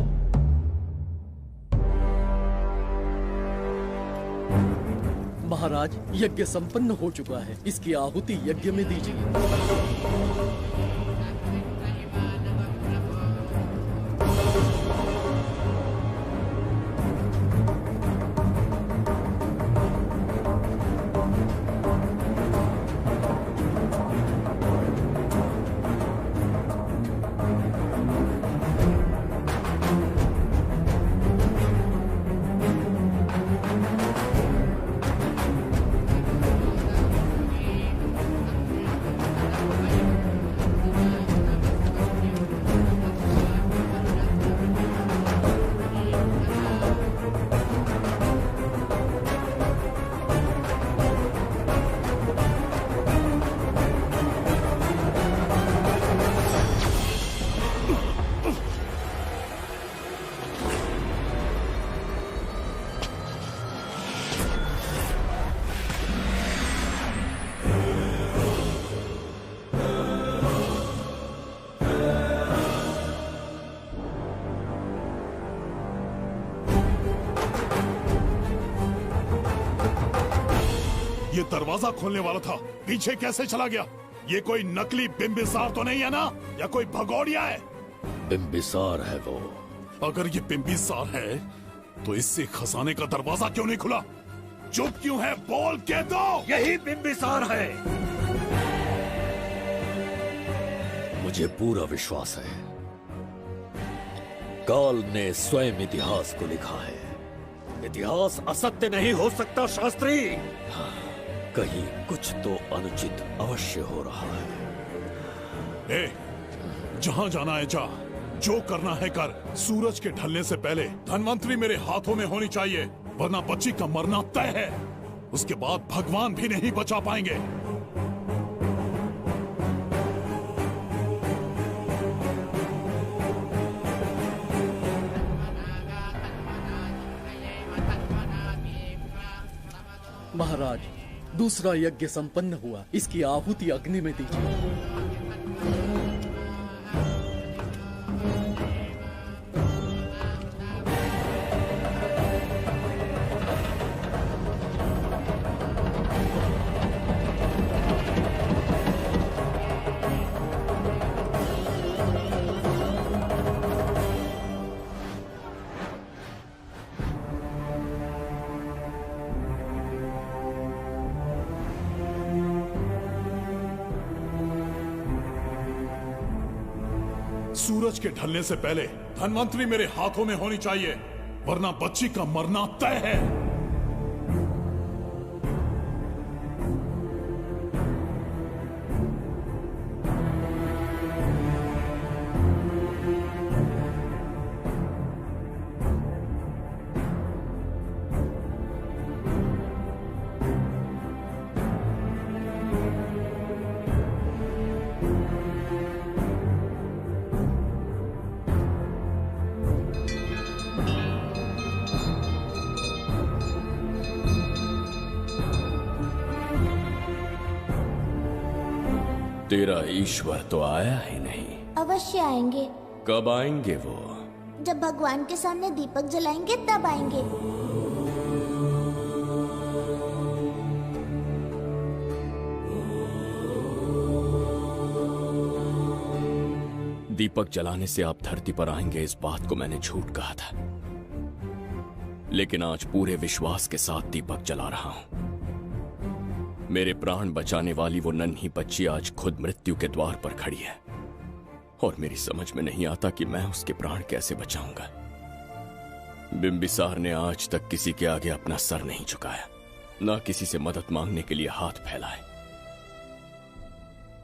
महाराज, यज्ञ संपन्न हो चुका है, इसकी आहुति यज्ञ में दीजिए। ये दरवाजा खोलने वाला था, पीछे कैसे चला गया? ये कोई नकली बिंबिसार तो नहीं है ना, या कोई भगोड़िया है? बिंबिसार है वो। अगर ये बिंबिसार है तो इससे खजाने का दरवाजा क्यों नहीं खुला? चुप क्यों है? बोल के दो। यही बिंबिसार है। मुझे पूरा विश्वास है, काल ने स्वयं इतिहास को लिखा है। इतिहास असत्य नहीं हो सकता शास्त्री। हाँ, कहीं कुछ तो अनुचित अवश्य हो रहा है। ए, जहां जाना है जा, जो करना है कर। सूरज के ढलने से पहले धन्वंतरी मेरे हाथों में होनी चाहिए, वरना बच्ची का मरना तय है। उसके बाद भगवान भी नहीं बचा पाएंगे। महाराज, दूसरा यज्ञ संपन्न हुआ, इसकी आहुति अग्नि में दीजिए। सूरज के ढलने से पहले धन्वंतरी मेरे हाथों में होनी चाहिए, वरना बच्ची का मरना तय है। तेरा ईश्वर तो आया ही नहीं। अवश्य आएंगे। कब आएंगे वो? जब भगवान के सामने दीपक जलाएंगे तब आएंगे। दीपक जलाने से आप धरती पर आएंगे, इस बात को मैंने झूठ कहा था, लेकिन आज पूरे विश्वास के साथ दीपक जला रहा हूं। मेरे प्राण बचाने वाली वो नन्ही बच्ची आज खुद मृत्यु के द्वार पर खड़ी है, और मेरी समझ में नहीं आता कि मैं उसके प्राण कैसे बचाऊंगा। बिंबिसार ने आज तक किसी के आगे अपना सर नहीं झुकाया, ना किसी से मदद मांगने के लिए हाथ फैलाए,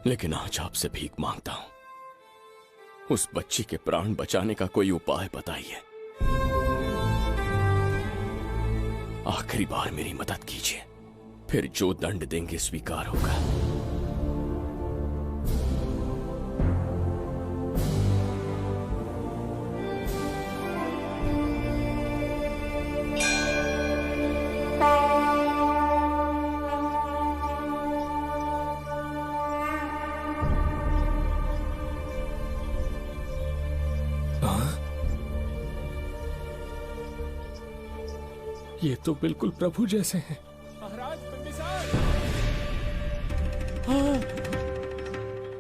लेकिन आज आपसे भीख मांगता हूं, उस बच्ची के प्राण बचाने का कोई उपाय बताइए। आखिरी बार मेरी मदद कीजिए। फिर जो दंड देंगे स्वीकार होगा। ये तो बिल्कुल प्रभु जैसे हैं। महाराज बिंबिसार! हाँ,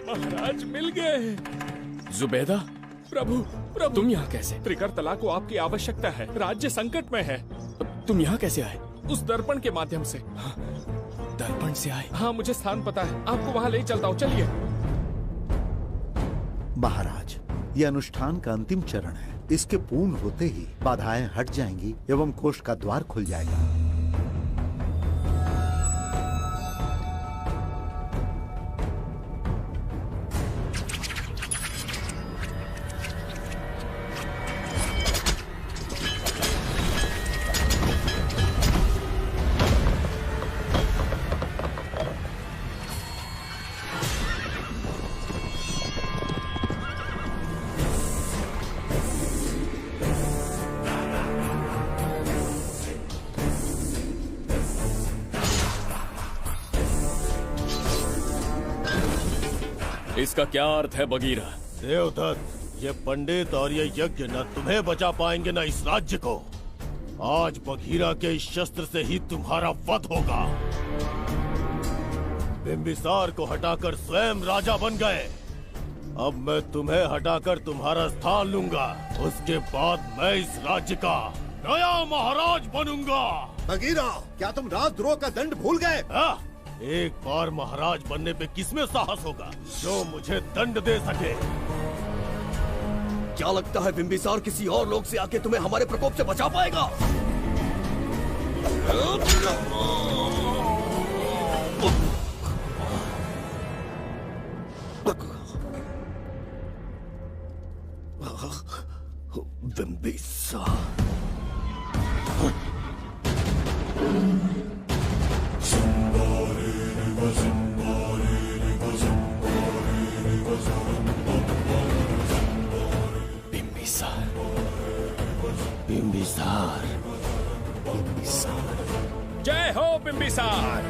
महाराज मिल गए। जुबैदा, प्रभु प्रभु तुम यहाँ कैसे? त्रिकर्तला को आपकी आवश्यकता है, राज्य संकट में है। तुम यहाँ कैसे आए? उस दर्पण के माध्यम से। हाँ, दर्पण से आए? हाँ, मुझे स्थान पता है, आपको वहाँ ले चलता हूँ, चलिए। महाराज, ये अनुष्ठान का अंतिम चरण है। इसके पूर्ण होते ही बाधाएं हट जाएंगी एवं कोष का द्वार खुल जाएगा। इसका क्या अर्थ है बगीरा? देवदत्त, ये पंडित और ये यज्ञ न तुम्हें बचा पाएंगे न इस राज्य को। आज बगीरा के इस शस्त्र से ही तुम्हारा वध होगा। बिंबिसार को हटाकर स्वयं राजा बन गए। अब मैं तुम्हें हटाकर तुम्हारा स्थान लूंगा। उसके बाद मैं इस राज्य का नया महाराज बनूंगा। बगीरा, क्या तुम राजद्रोह का दंड भूल गए? एक बार महाराज बनने पे किसमें साहस होगा जो मुझे दंड दे सके? क्या लगता है बिंबिसार किसी और लोग से आके तुम्हें हमारे प्रकोप से बचा पाएगा? बिंबिसार बिंबिसार, जय हो बिंबिसार।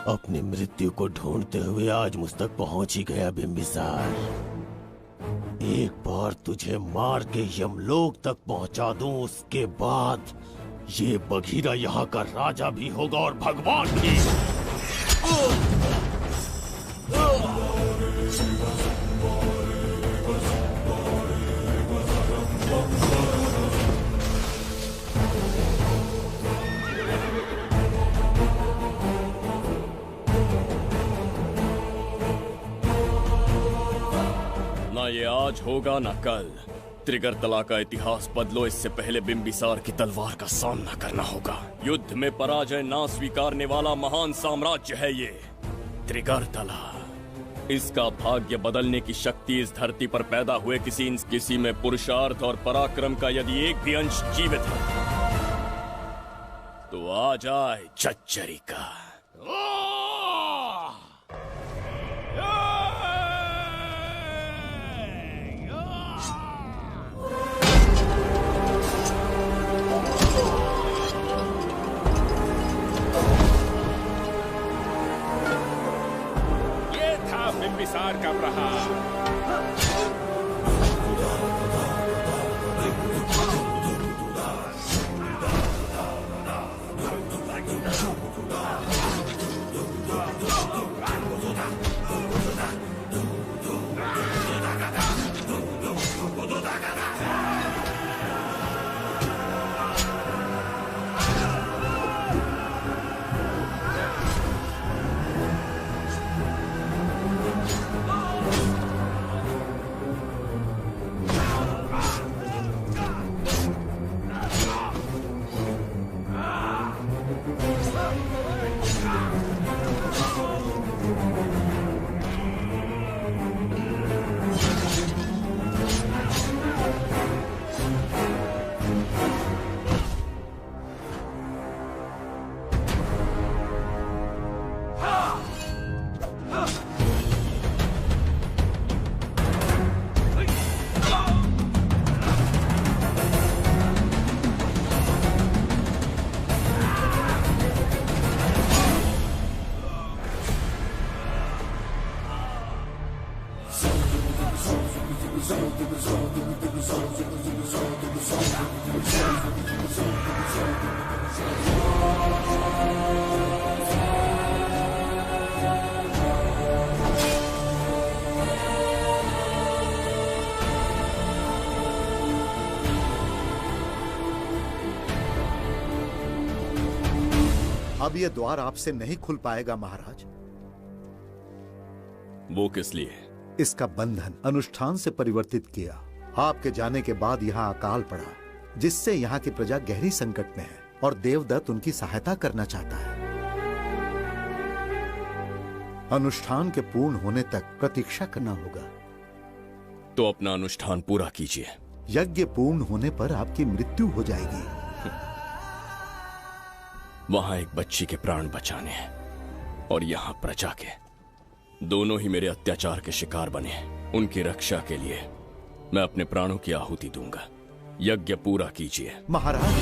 अपनी मृत्यु को ढूंढते हुए आज मुझ तक पहुंच ही गया बिंबिसार। एक बार तुझे मार के यमलोक तक पहुंचा दूं, उसके बाद ये बघीरा यहाँ का राजा भी होगा और भगवान भी। ना ये आज होगा ना कल। त्रिगर्तला का इतिहास बदलो, इससे पहले बिंबिसार की तलवार का सामना करना होगा। युद्ध में पराजय ना स्वीकारने वाला महान साम्राज्य है ये त्रिगर्तला। इसका भाग्य बदलने की शक्ति इस धरती पर पैदा हुए किसी में पुरुषार्थ और पराक्रम का यदि एक भी अंश जीवित है तो आ जाए चच्चरी का। बिंबिसार का प्रहार। अब ये द्वार आपसे नहीं खुल पाएगा महाराज। वो किस लिए? इसका बंधन अनुष्ठान से परिवर्तित किया। आपके जाने के बाद यहाँ अकाल पड़ा, जिससे यहाँ की प्रजा गहरी संकट में है और देवदत्त उनकी सहायता करना चाहता है। अनुष्ठान के पूर्ण होने तक प्रतीक्षा करना होगा। तो अपना अनुष्ठान पूरा कीजिए। यज्ञ पूर्ण होने पर आपकी मृत्यु हो जाएगी। वहां एक बच्ची के प्राण बचाने हैं और यहाँ प्रजा के, दोनों ही मेरे अत्याचार के शिकार बने हैं। उनकी रक्षा के लिए मैं अपने प्राणों की आहुति दूंगा। यज्ञ पूरा कीजिए। महाराज,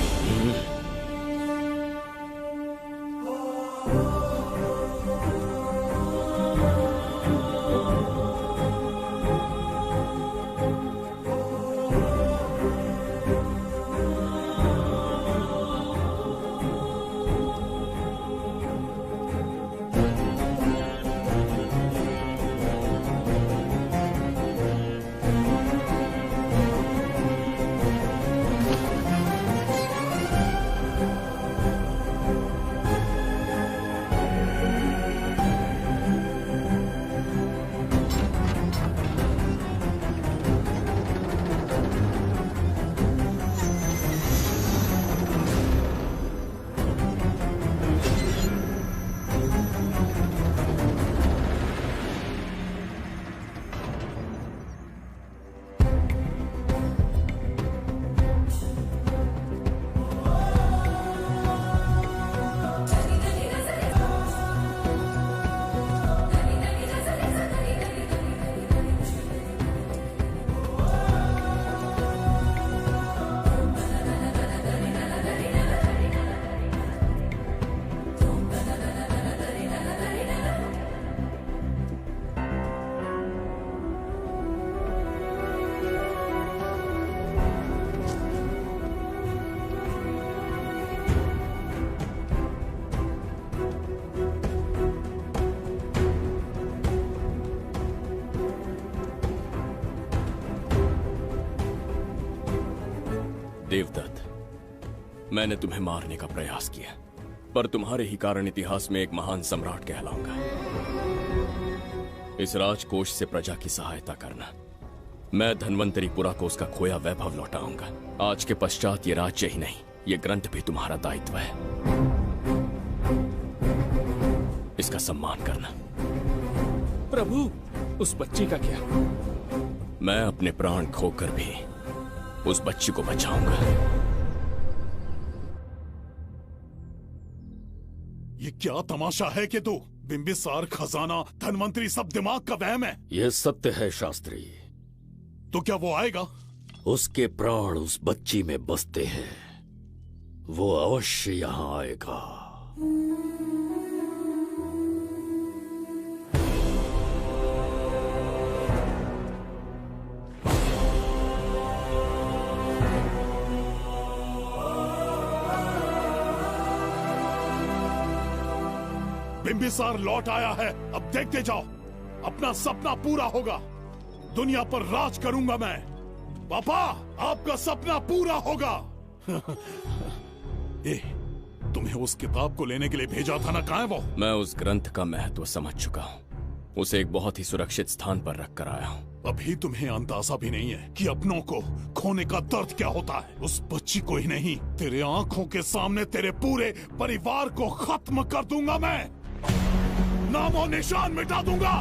देवदत्त, मैंने तुम्हें मारने का प्रयास किया, पर तुम्हारे ही कारण इतिहास में एक महान सम्राट कहलाऊंगा। इस राजकोष से प्रजा की सहायता करना। मैं धन्वंतरीपुरा को उसका खोया वैभव लौटाऊंगा। आज के पश्चात ये राज्य ही नहीं, ये ग्रंथ भी तुम्हारा दायित्व है। इसका सम्मान करना। प्रभु, उस बच्ची का क्या? मैं अपने प्राण खोकर भी उस बच्ची को बचाऊंगा। ये क्या तमाशा है कि तू बिंबिसार, खजाना, धनवंतरी सब दिमाग का वहम है? यह सत्य है शास्त्री। तो क्या वो आएगा? उसके प्राण उस बच्ची में बसते हैं, वो अवश्य यहाँ आएगा। बिंबिसार लौट आया है, अब देखते जाओ, अपना सपना पूरा होगा। दुनिया पर राज करूंगा मैं। पापा, आपका सपना पूरा होगा। ए, तुम्हें उस किताब को लेने के लिए भेजा था ना, कहाँ है वो? मैं उस ग्रंथ का महत्व समझ चुका हूँ। उसे एक बहुत ही सुरक्षित स्थान पर रख कर आया हूँ। अभी तुम्हें अंदाजा भी नहीं है कि अपनों को खोने का दर्द क्या होता है। उस बच्ची को ही नहीं, तेरे आंखों के सामने तेरे पूरे परिवार को खत्म कर दूंगा मैं। नामो निशान मिटा दूंगा।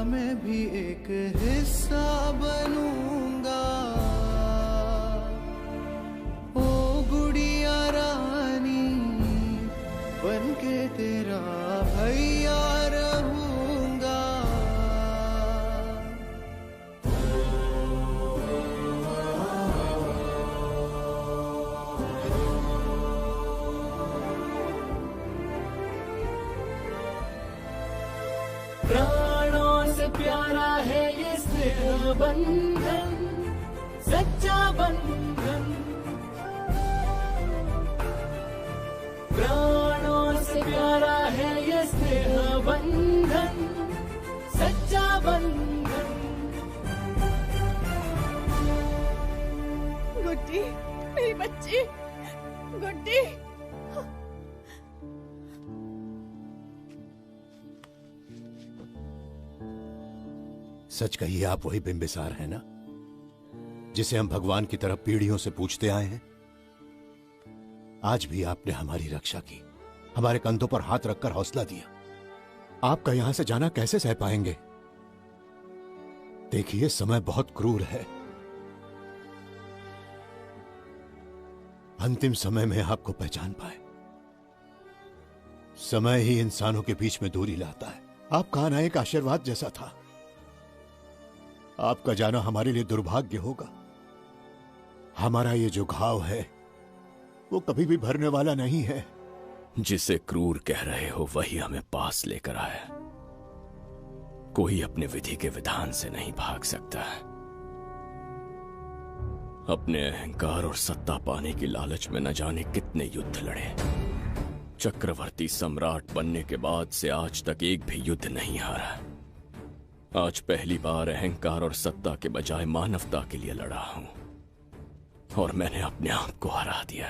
मैं भी एक हिस्सा बनूंगा। ओ गुड़िया रानी बनके तेरा भैया रहूंगा। प्राणों से प्यारा है ये स्नेह बंधन, सच्चा बंधन। प्राणों से प्यारा है ये स्नेह बंधन, सच्चा बंधन। गुड्डी, मेरी बच्ची, गुड्डी। सच कहिए, आप वही बिंबिसार हैं ना, जिसे हम भगवान की तरफ पीढ़ियों से पूछते आए हैं? आज भी आपने हमारी रक्षा की, हमारे कंधों पर हाथ रखकर हौसला दिया। आपका यहां से जाना कैसे सह पाएंगे? देखिए, समय बहुत क्रूर है। अंतिम समय में आपको पहचान पाए। समय ही इंसानों के बीच में दूरी लाता है। आपका आना एक आशीर्वाद जैसा था। आपका जाना हमारे लिए दुर्भाग्य होगा। हमारा ये जो घाव है वो कभी भी भरने वाला नहीं है। जिसे क्रूर कह रहे हो वही हमें पास लेकर आया। कोई अपने विधि के विधान से नहीं भाग सकता। अपने अहंकार और सत्ता पाने की लालच में न जाने कितने युद्ध लड़े। चक्रवर्ती सम्राट बनने के बाद से आज तक एक भी युद्ध नहीं हारा। आज पहली बार अहंकार और सत्ता के बजाय मानवता के लिए लड़ा हूं, और मैंने अपने आप को हरा दिया।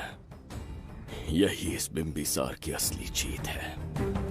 यही इस बिंबिसार की असली जीत है।